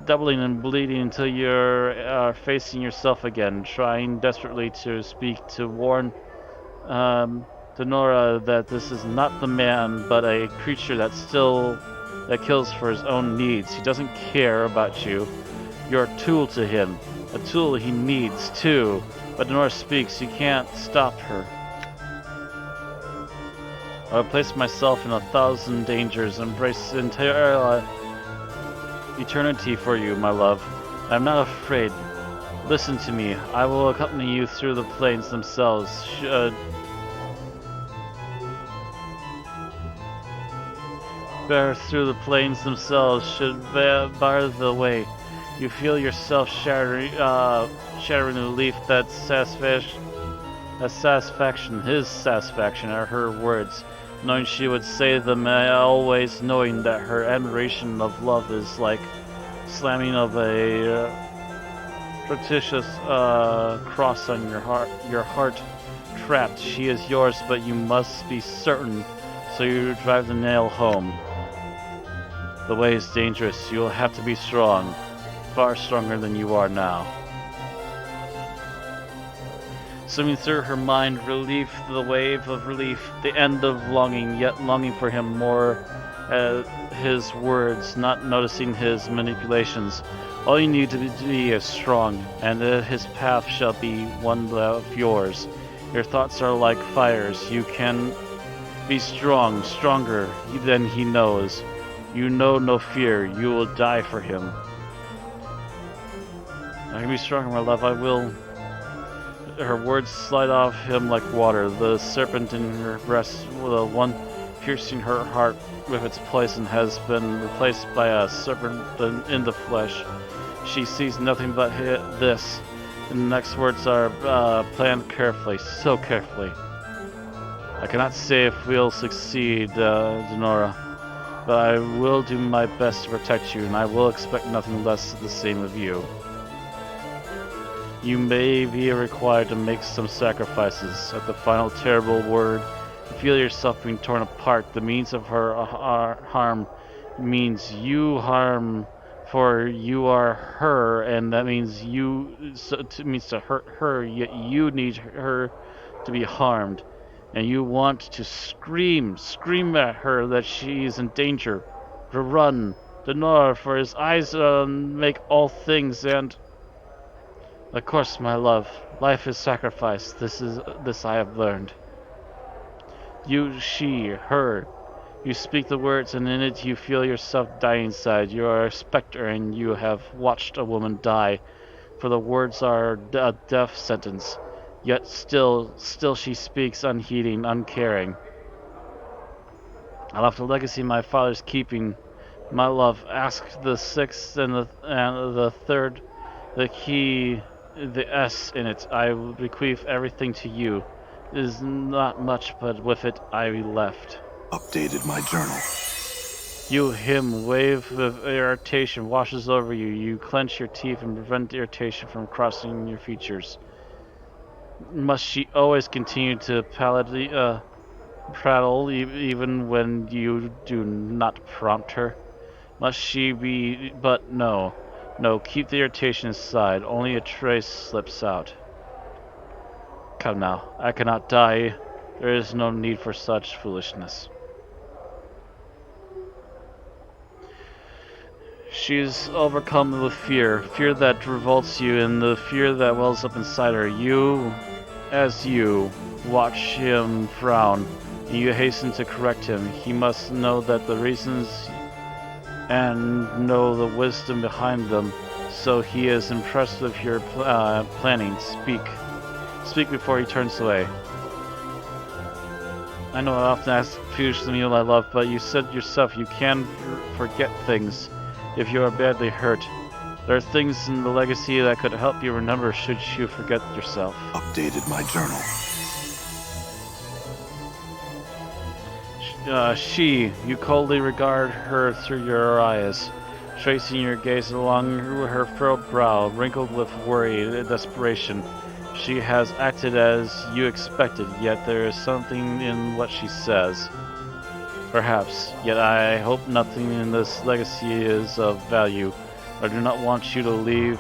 doubling and bleeding until you're facing yourself again, trying desperately to speak, to warn Denora that this is not the man, but a creature that kills for his own needs. He doesn't care about you. You're a tool to him, a tool he needs too. But Denora speaks. You can't stop her. I would place myself in 1,000 dangers, embrace entire eternity for you, my love. I am not afraid. Listen to me. I will accompany you through the plains themselves. Through the plains themselves should bar the way. You feel yourself shattering relief. His satisfaction are her words, knowing she would say them, always knowing that her admiration of love is like slamming of a fortuitous cross on your heart trapped. She is yours, but you must be certain, so you drive the nail home. The way is dangerous. You'll have to be strong. Far stronger than you are now. Swimming through her mind, relief, the wave of relief, the end of longing, yet longing for him more. His words, not noticing his manipulations. All you need to be is strong, and his path shall be one of yours. Your thoughts are like fires. You can be strong, stronger than he knows. You know no fear. You will die for him. I can be stronger, my love. I will. Her words slide off him like water. The serpent in her breast, the one piercing her heart with its poison, has been replaced by a serpent in the flesh. She sees nothing but this. And the next words are planned carefully, so carefully. I cannot say if we'll succeed, Denora, but I will do my best to protect you, and I will expect nothing less of the same of you. You may be required to make some sacrifices. At the final terrible word, you feel yourself being torn apart. The means of her harm means you harm, for you are her, and that means means to hurt her. Yet you need her to be harmed, and you want to scream at her that she is in danger, to run, Denora, for his eyes make all things, and of course, my love, life is sacrifice. This I have learned. You, she, her. You speak the words, and in it you feel yourself die inside. You are a specter, and you have watched a woman die. For the words are a death sentence. Yet still she speaks, unheeding, uncaring. I left a legacy my father's keeping. My love, ask the sixth and the third, the key. The S in it. I bequeath everything to you. It is not much, but with it I left. Updated my journal. You, him, wave of irritation washes over you. You clench your teeth and prevent irritation from crossing your features. Must she always continue to prattle even when you do not prompt her? Must she be... But no. No, keep the irritation aside. Only a trace slips out. Come now. I cannot die. There is no need for such foolishness. She is overcome with fear. Fear that revolts you and the fear that wells up inside her. You, as you, watch him frown. And you hasten to correct him. He must know that the reasons and know the wisdom behind them, so he is impressed with your planning. Speak before he turns away. I know I often ask foolishly you, my love, but you said yourself you can forget things if you are badly hurt. There are things in the legacy that could help you remember should you forget yourself. Updated my journal. You coldly regard her through your eyes, tracing your gaze along her furrowed brow, wrinkled with worry and desperation. She has acted as you expected, yet there is something in what she says. Perhaps, yet I hope nothing in this legacy is of value. I do not want you to leave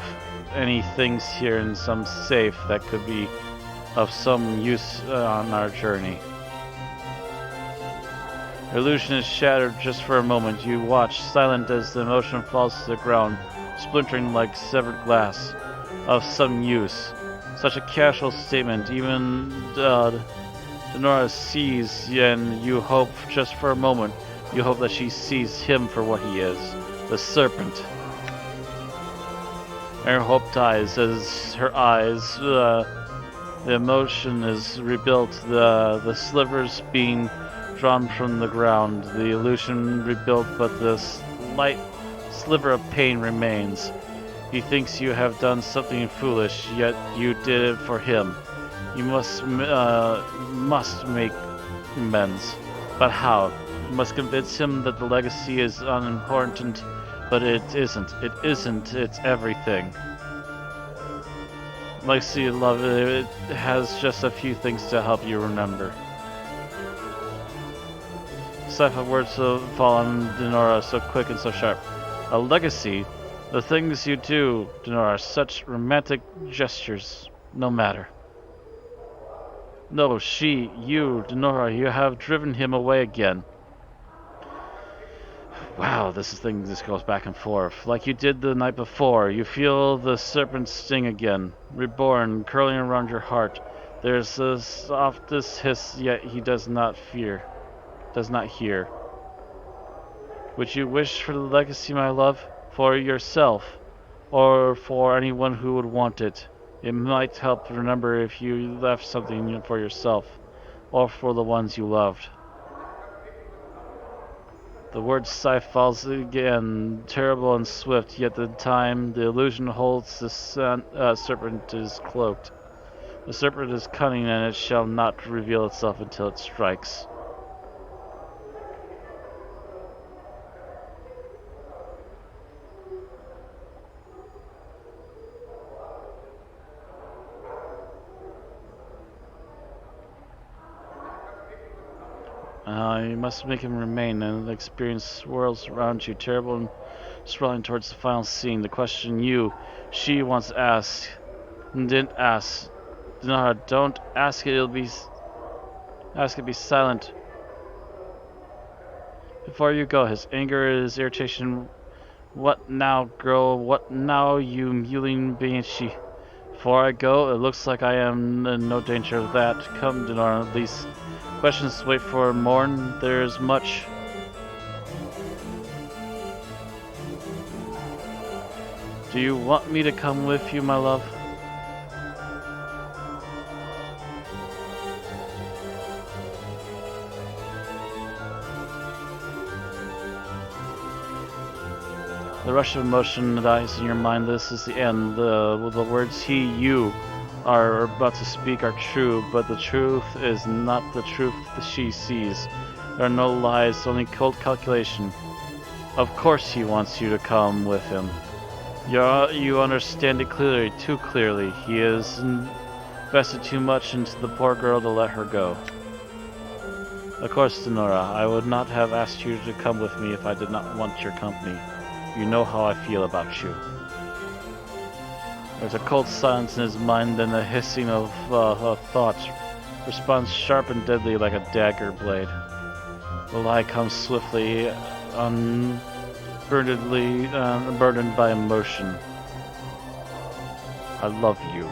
any things here in some safe that could be of some use on our journey. Illusion is shattered just for a moment. You watch, silent as the emotion falls to the ground, splintering like severed glass. Of some use. Such a casual statement, even Denora sees, and you hope just for a moment, you hope that she sees him for what he is, the serpent. Her hope dies as her eyes, the emotion is rebuilt, the slivers being drawn from the ground, the illusion rebuilt, but the slight sliver of pain remains. He thinks you have done something foolish, yet you did it for him. You must make amends. But how? You must convince him that the legacy is unimportant, but it isn't. It isn't. It's everything. Lexi, love, it has just a few things to help you remember. Sci-fi words fall on Denora so quick and so sharp. A legacy? The things you do, Denora, such romantic gestures. No matter. No, you, Denora, you have driven him away again. Wow, this goes back and forth. Like you did the night before. You feel the serpent sting again. Reborn, curling around your heart. There's the softest hiss, yet he does not hear. Would you wish for the legacy, my love? For yourself? Or for anyone who would want it? It might help remember if you left something for yourself. Or for the ones you loved. The word sigh falls again, terrible and swift, yet the time the illusion holds the serpent is cloaked. The serpent is cunning and it shall not reveal itself until it strikes. You must make him remain, and the experience swirls around you, terrible and swirling towards the final scene. The question she once asked, and didn't ask. No, don't ask it, ask it, be silent. Before you go, his anger, his irritation. What now, girl? What now, you mewling banshee? Before I go, it looks like I am in no danger of that. Come, Denora, at least. Questions wait for morn. There's much. Do you want me to come with you, my love? The rush of emotion dies in your mind. This is the end. The words you are about to speak are true, but the truth is not the truth that she sees. There are no lies, only cold calculation. Of course he wants you to come with him. You understand it clearly, too clearly. He has invested too much into the poor girl to let her go. Of course, Denora, I would not have asked you to come with me if I did not want your company. You know how I feel about you. There's a cold silence in his mind, then a hissing of thought responds sharp and deadly like a dagger blade. The lie comes swiftly, burdened by emotion. I love you.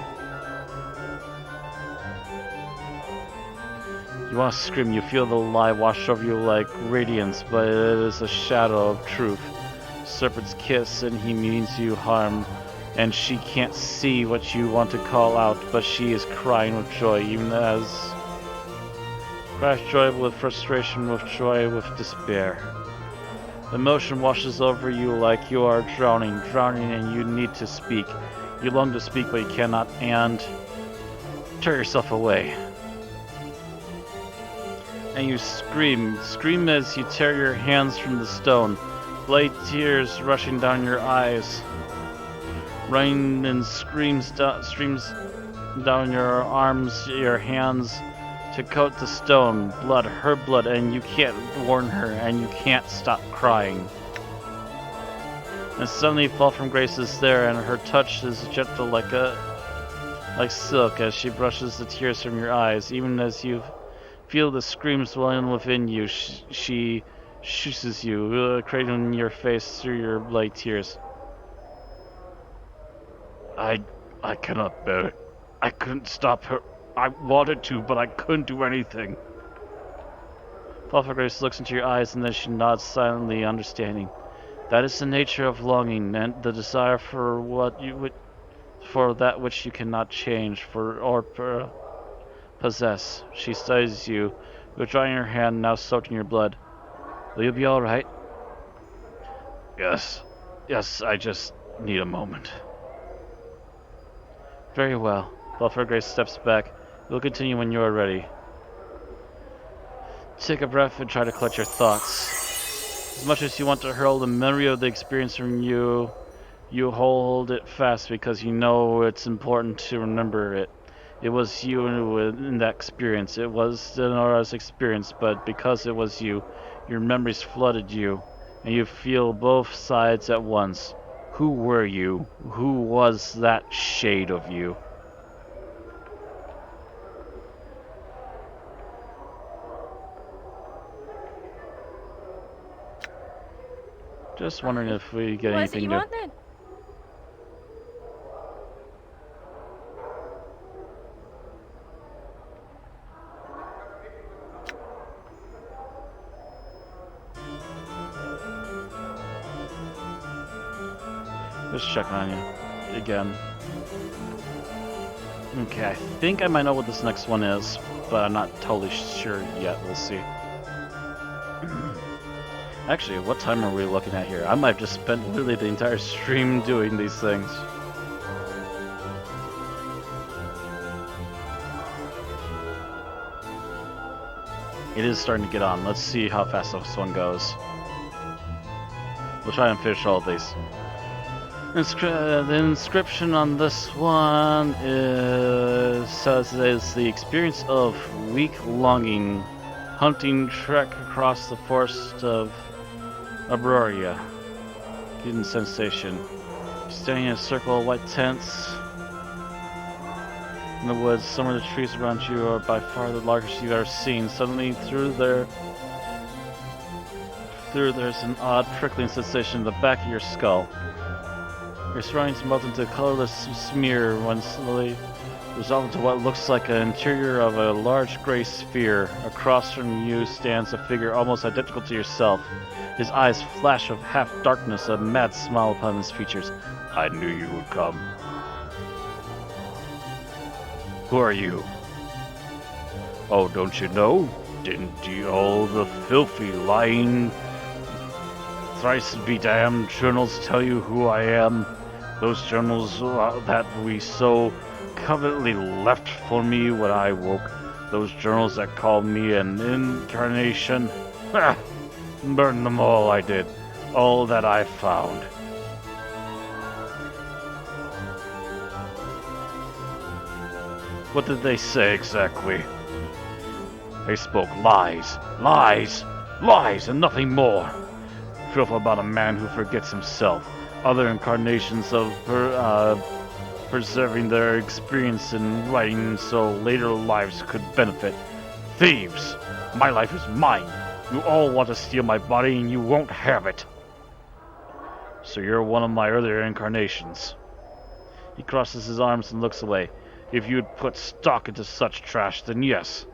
You want to scream, you feel the lie wash over you like radiance, but it is a shadow of truth. Serpent's kiss, and he means you harm. And she can't see what you want to call out, but she is crying with joy, even as cries joy with frustration, with joy, with despair. The emotion washes over you like you are drowning, and you need to speak. You long to speak, but you cannot, and tear yourself away. And you scream as you tear your hands from the stone, blade tears rushing down your eyes. Rain and streams down your arms, your hands, to coat the stone. Blood, her blood, and you can't warn her, and you can't stop crying. And suddenly fall from grace is there, and her touch is gentle like silk as she brushes the tears from your eyes. Even as you feel the screams welling within you, she shooshes you, cradling your face through your blade tears. I cannot bear it. I couldn't stop her. I wanted to, but I couldn't do anything. Thoughtful Grace looks into your eyes and then she nods silently, understanding. That is the nature of longing, and the desire for for that which you cannot change, possess. She studies you, withdrawing her hand, now soaked in your blood. Will you be all right? Yes, I just need a moment. Very well. Belfort Grace steps back. We'll continue when you are ready. Take a breath and try to collect your thoughts. As much as you want to hurl the memory of the experience from you, You hold it fast because you know it's important to remember it. It was you in that experience. It was Nora's experience, but because it was you, your memories flooded you, and you feel both sides at once. Who were you? Who was that shade of you? Just wondering if we get What is it anything you new. wanted? Just checking on you again. Okay, I think I might know what this next one is, but I'm not totally sure yet. We'll see. Actually, what time are we looking at here? I might have just spent literally the entire stream doing these things. It is starting to get on. Let's see how fast this one goes. We'll try and finish all of these. The inscription on this one says it is the experience of weak longing, hunting trek across the forest of Abroria. Hidden sensation. Standing in a circle of white tents in the woods, some of the trees around you are by far the largest you've ever seen. Suddenly, there's an odd prickling sensation in the back of your skull. Your surroundings melt into a colorless smear when slowly resolve into what looks like an interior of a large gray sphere. Across from you stands a figure almost identical to yourself. His eyes flash of half darkness, a mad smile upon his features. I knew you would come. Who are you? Oh, don't you know? Didn't you all the filthy, lying, thrice be damned journals tell you who I am? Those journals that we so covetedly left for me when I woke. Those journals that called me an incarnation. Ha! Burn them all, I did. All that I found. What did they say exactly? They spoke lies, lies, lies, and nothing more. Filth about a man who forgets himself. Other incarnations of preserving their experience in writing so later lives could benefit. Thieves! My life is mine. You all want to steal my body and you won't have it. So you're one of my earlier incarnations. He crosses his arms and looks away. If you'd put stock into such trash, then yes.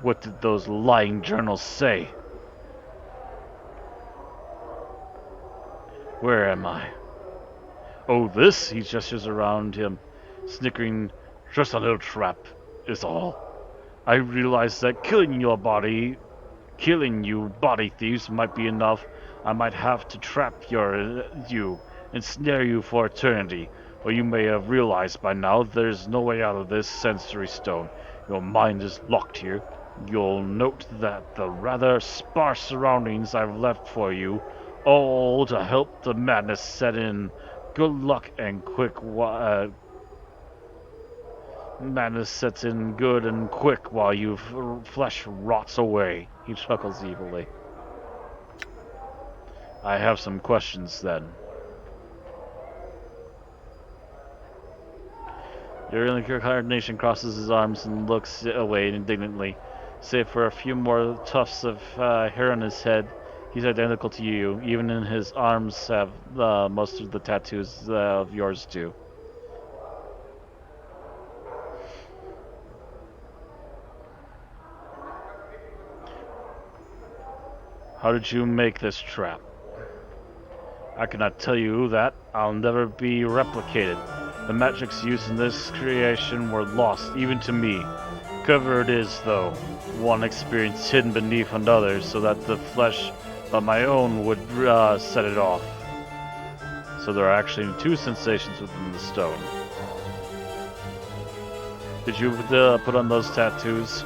What did those lying journals say? Where am I? Oh, this? He gestures around him, snickering. Just a little trap, is all. I realize that killing you body thieves might be enough. I might have to trap you and snare you for eternity. But you may have realized by now there's no way out of this sensory stone. Your mind is locked here. You'll note that the rather sparse surroundings I've left for you, all to help the madness set in. Good luck and quick. Madness sets in good and quick while your flesh rots away. He chuckles evilly. I have some questions then. Your incarnation crosses his arms and looks away indignantly. Save for a few more tufts of hair on his head, he's identical to you. Even in his arms have most of the tattoos of yours do. How did you make this trap? I cannot tell you that. I'll never be replicated. The magics used in this creation were lost, even to me. Clever it is, though. One experience hidden beneath another, so that the flesh of my own would set it off. So there are actually two sensations within the stone. Did you put on those tattoos?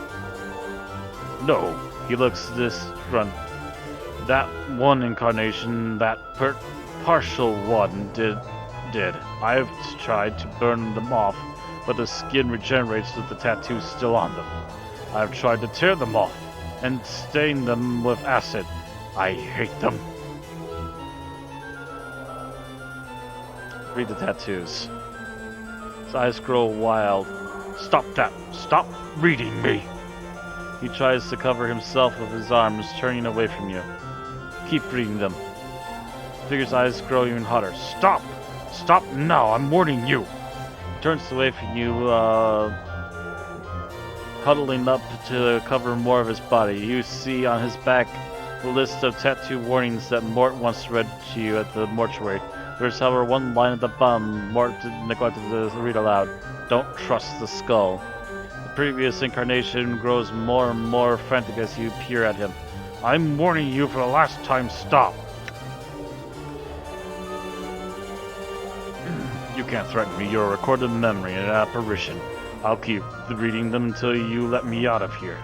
No. He looks this front. That one incarnation, that partial one did. I've tried to burn them off, but the skin regenerates with the tattoos still on them. I've tried to tear them off and stain them with acid. I hate them. Read the tattoos. His eyes grow wild. Stop that! Stop reading me! He tries to cover himself with his arms, turning away from you. Keep reading them. The figure's eyes grow even hotter. Stop! Stop now! I'm warning you! He turns away from you, huddling up to cover more of his body. You see on his back the list of tattoo warnings that Mort once read to you at the mortuary. There's, however, one line at the bottom Mort neglected to read aloud. Don't trust the skull. The previous incarnation grows more and more frantic as you peer at him. I'm warning you for the last time, stop! You can't threaten me, you're a recorded memory, an apparition. I'll keep reading them until you let me out of here.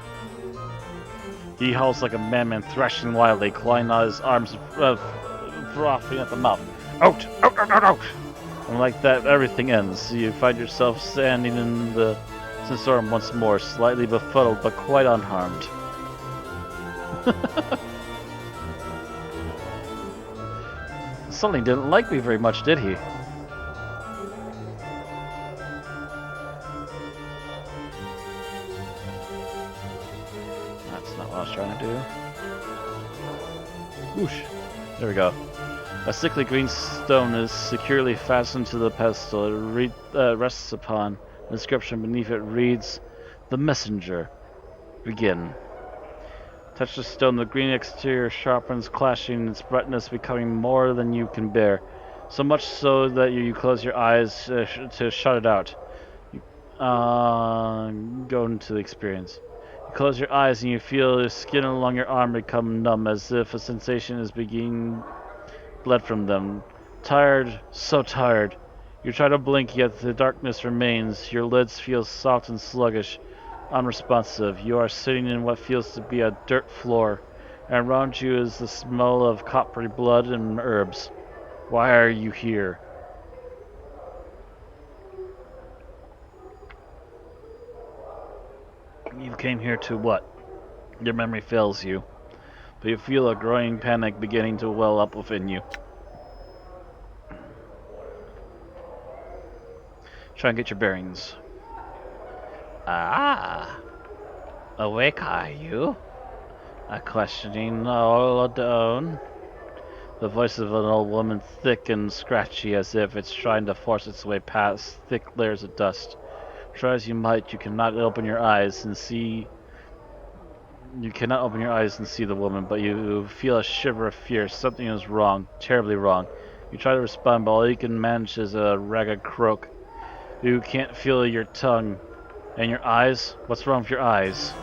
He howls like a madman, thrashing wildly, clawing out his arms, frothing at the mouth. Out! Out, out, out, out! And like that, everything ends. You find yourself standing in the sensorium once more, slightly befuddled but quite unharmed. Sully didn't like me very much, did he? That's not what I was trying to do. Whoosh. There we go. A sickly green stone is securely fastened to the pedestal. It rests upon. The inscription beneath it reads, "The Messenger. Begin." Touch the stone. The green exterior sharpens, clashing, its brightness becoming more than you can bear. So much so that you close your eyes to shut it out. Go into the experience. You close your eyes and you feel the skin along your arm become numb, as if a sensation is being bled from them. Tired, so tired. You try to blink, yet the darkness remains. Your lids feel soft and sluggish, unresponsive. You are sitting in what feels to be a dirt floor, and around you is the smell of coppery blood and herbs. Why are you here? You came here to what? Your memory fails you, but you feel a growing panic beginning to well up within you. Try and get your bearings. Ah, awake are you? A questioning alone. The voice of an old woman, thick and scratchy, as if it's trying to force its way past thick layers of dust. Try as you might, you cannot open your eyes and see. You cannot open your eyes and see the woman, but you feel a shiver of fear. Something is wrong, terribly wrong. You try to respond, but all you can manage is a ragged croak. You can't feel your tongue. And your eyes? What's wrong with your eyes?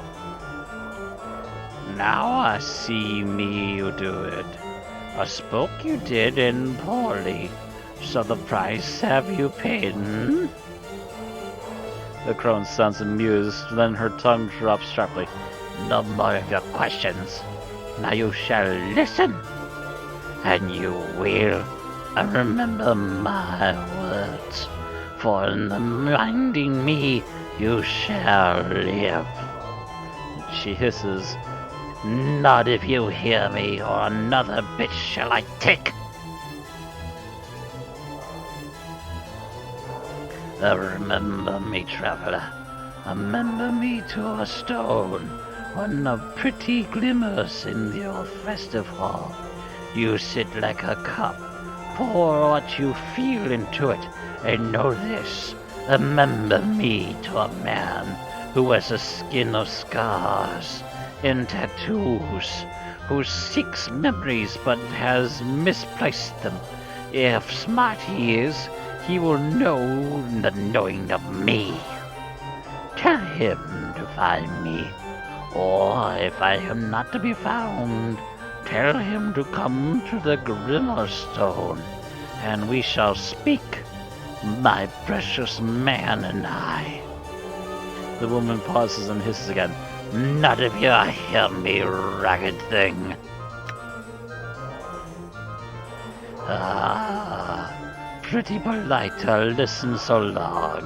Now I see me you do it. I spoke you did, and poorly. So the price have you paid, hmm? The crone sounds amused, then her tongue drops sharply. No more of your questions. Now you shall listen. And you will remember my words. For in reminding me, you shall live. She hisses. Not if you hear me, or another bitch shall I take. Remember me, traveler. Remember me to a stone, one of pretty glimmers in the old festive hall. You sit like a cup, pour what you feel into it, and know this. Remember me to a man who wears a skin of scars and tattoos, who seeks memories but has misplaced them. If smart he is, he will know the knowing of me. Tell him to find me, or if I am not to be found, tell him to come to the Grimmer Stone, and we shall speak, my precious man and I. The woman pauses and hisses again. Not if you hear me, ragged thing. pretty polite to listen so long.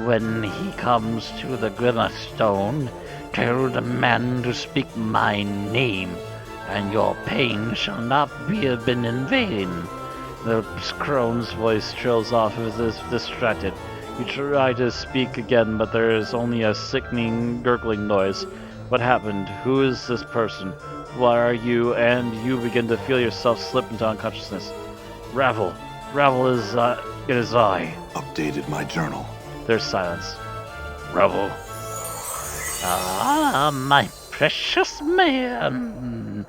When he comes to the Granite Stone, tell the man to speak my name, and your pain shall not have been in vain. The crone's voice trails off as if distracted. You try to speak again, but there is only a sickening, gurgling noise. What happened? Who is this person? Why are you? And you begin to feel yourself slip into unconsciousness. Ravel. Ravel is, it is I. Updated my journal. There's silence. Ravel. Ah, my precious man.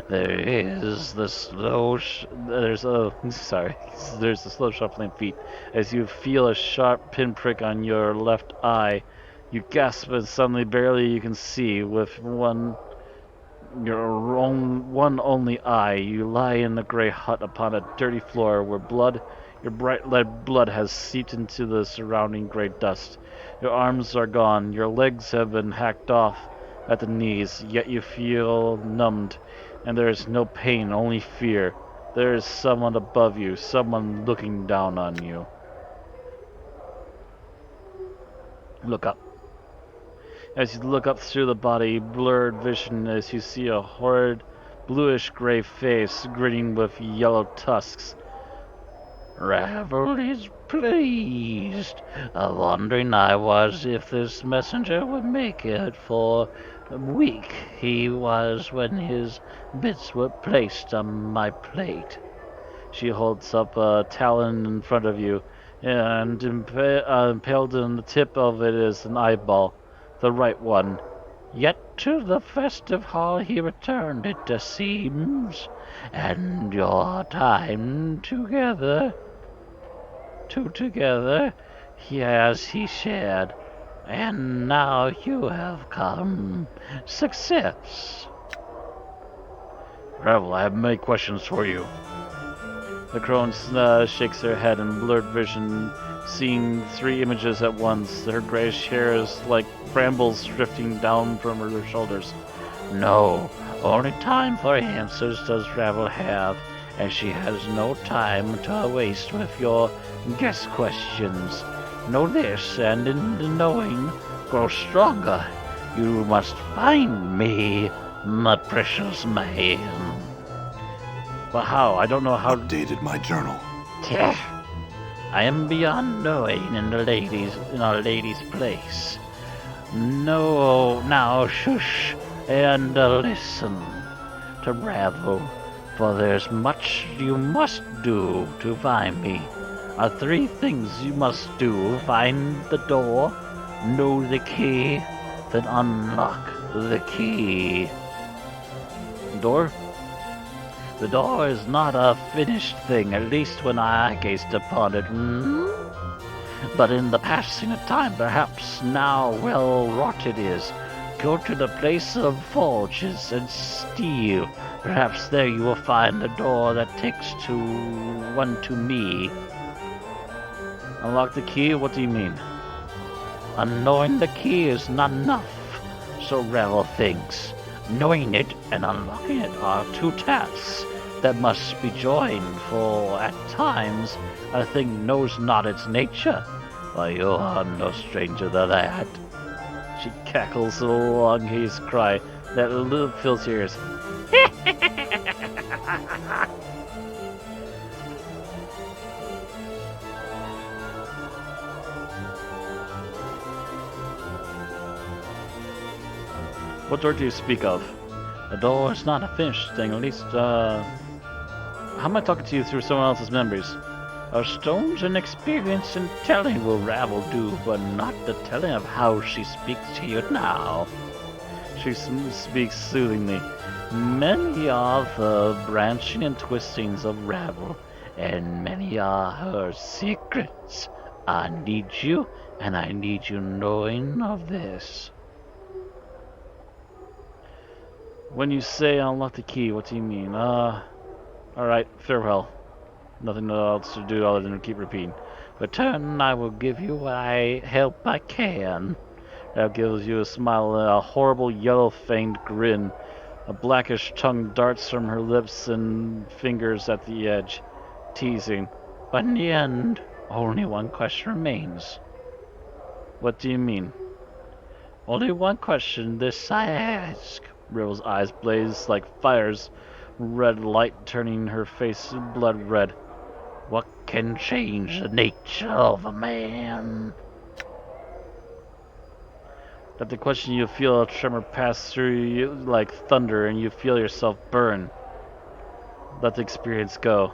There's the slow There's the slow shuffling feet as you feel a sharp pinprick on your left eye. You gasp and suddenly barely you can see with one only eye. You lie in the gray hut upon a dirty floor where your bright red blood has seeped into the surrounding gray dust. Your arms are gone, your legs have been hacked off at the knees, yet you feel numbed, and there is no pain, only fear. There is someone above you, someone looking down on you. Look up. As you look up through the body, blurred vision as you see a horrid bluish-gray face grinning with yellow tusks. Ravel is pleased. Wondering I was if this messenger would make it, for weak he was when his bits were placed on my plate. She holds up a talon in front of you, and impaled in the tip of it is an eyeball, the right one. Yet to the festive hall he returned, it seems, and your time together, he shared, and now you have come. Success. Ravel, I have many questions for you. The crone shakes her head in blurred vision, seeing three images at once. Her grayish hair is like brambles drifting down from her shoulders. No, only time for answers does Ravel have, and she has no time to waste with your guess questions. Know this, and in the knowing, grow stronger. You must find me, my precious man. But how? I don't know how. Updated my journal. I am beyond knowing in our lady's place. No, now shush and listen to Ravel, for there's much you must do to find me. Are three things you must do: find the door, know the key, then unlock the key. Door? The door is not a finished thing, at least when I gazed upon it. But in the passing of time, perhaps now well wrought it is. Go to the place of forges and steel. Perhaps there you will find the door that takes one to me. Unlock the key? What do you mean? Unknowing the key is not enough, so Ravel thinks. Knowing it and unlocking it are two tasks that must be joined, for at times a thing knows not its nature. But you are no stranger to that. She cackles a long haze cry that fills your ears. What door do you speak of? The door is not a finished thing, at least, How am I talking to you through someone else's memories? our stones and experience in telling will Ravel do, but not the telling of how she speaks to you now. She speaks soothingly. Many are the branching and twistings of Ravel, and many are her secrets. I need you, and I need you knowing of this. When you say unlock the key, what do you mean? Alright, farewell. Nothing else to do other than keep repeating. Return, I will give you what I help I can. That gives you a smile and a horrible yellow-fanged grin. A blackish tongue darts from her lips and fingers at the edge, teasing. But in the end, only one question remains. What do you mean? Only one question this I ask. Rivals' eyes blaze like fires, red light turning her face blood red. What can change the nature of a man? At the question, you feel a tremor pass through you like thunder, and you feel yourself burn. Let the experience go.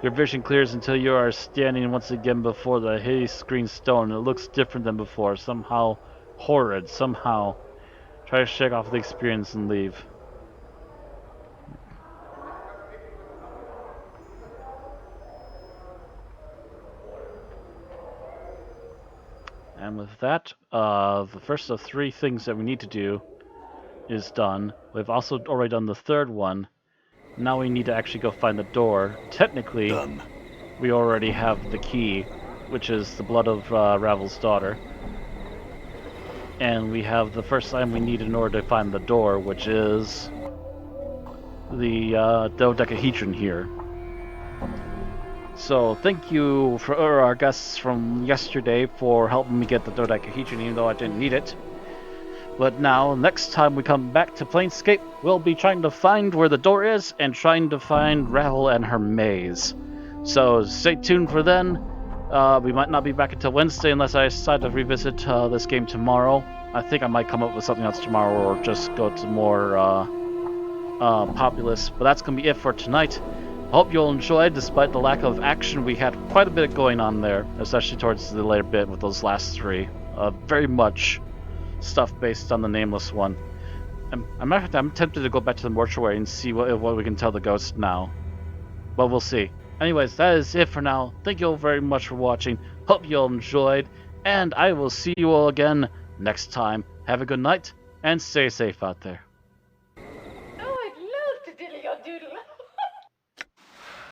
Your vision clears until you are standing once again before the hideous green stone. It looks different than before, somehow horrid, somehow. Try to shake off the experience and leave. And with that, the first of 3 things that we need to do is done. We've also already done the third one. Now we need to actually go find the door. Technically, Done. we already have the key, which is the blood of Ravel's daughter. And we have the first item we need in order to find the door, which is the dodecahedron here. So thank you for our guests from yesterday for helping me get the dodecahedron, even though I didn't need it. But now, next time we come back to Planescape, we'll be trying to find where the door is and trying to find Ravel and her maze. So stay tuned for then. We might not be back until Wednesday unless I decide to revisit this game tomorrow. I think I might come up with something else tomorrow or just go to more populous. But that's going to be it for tonight. Hope you'll enjoy. Despite the lack of action, we had quite a bit going on there, especially towards the later bit with those last 3. Very much stuff based on the nameless one. I'm tempted to go back to the mortuary and see what we can tell the ghost now. But we'll see. Anyways, that is it for now. Thank you all very much for watching. Hope you all enjoyed. And I will see you all again next time. Have a good night and stay safe out there.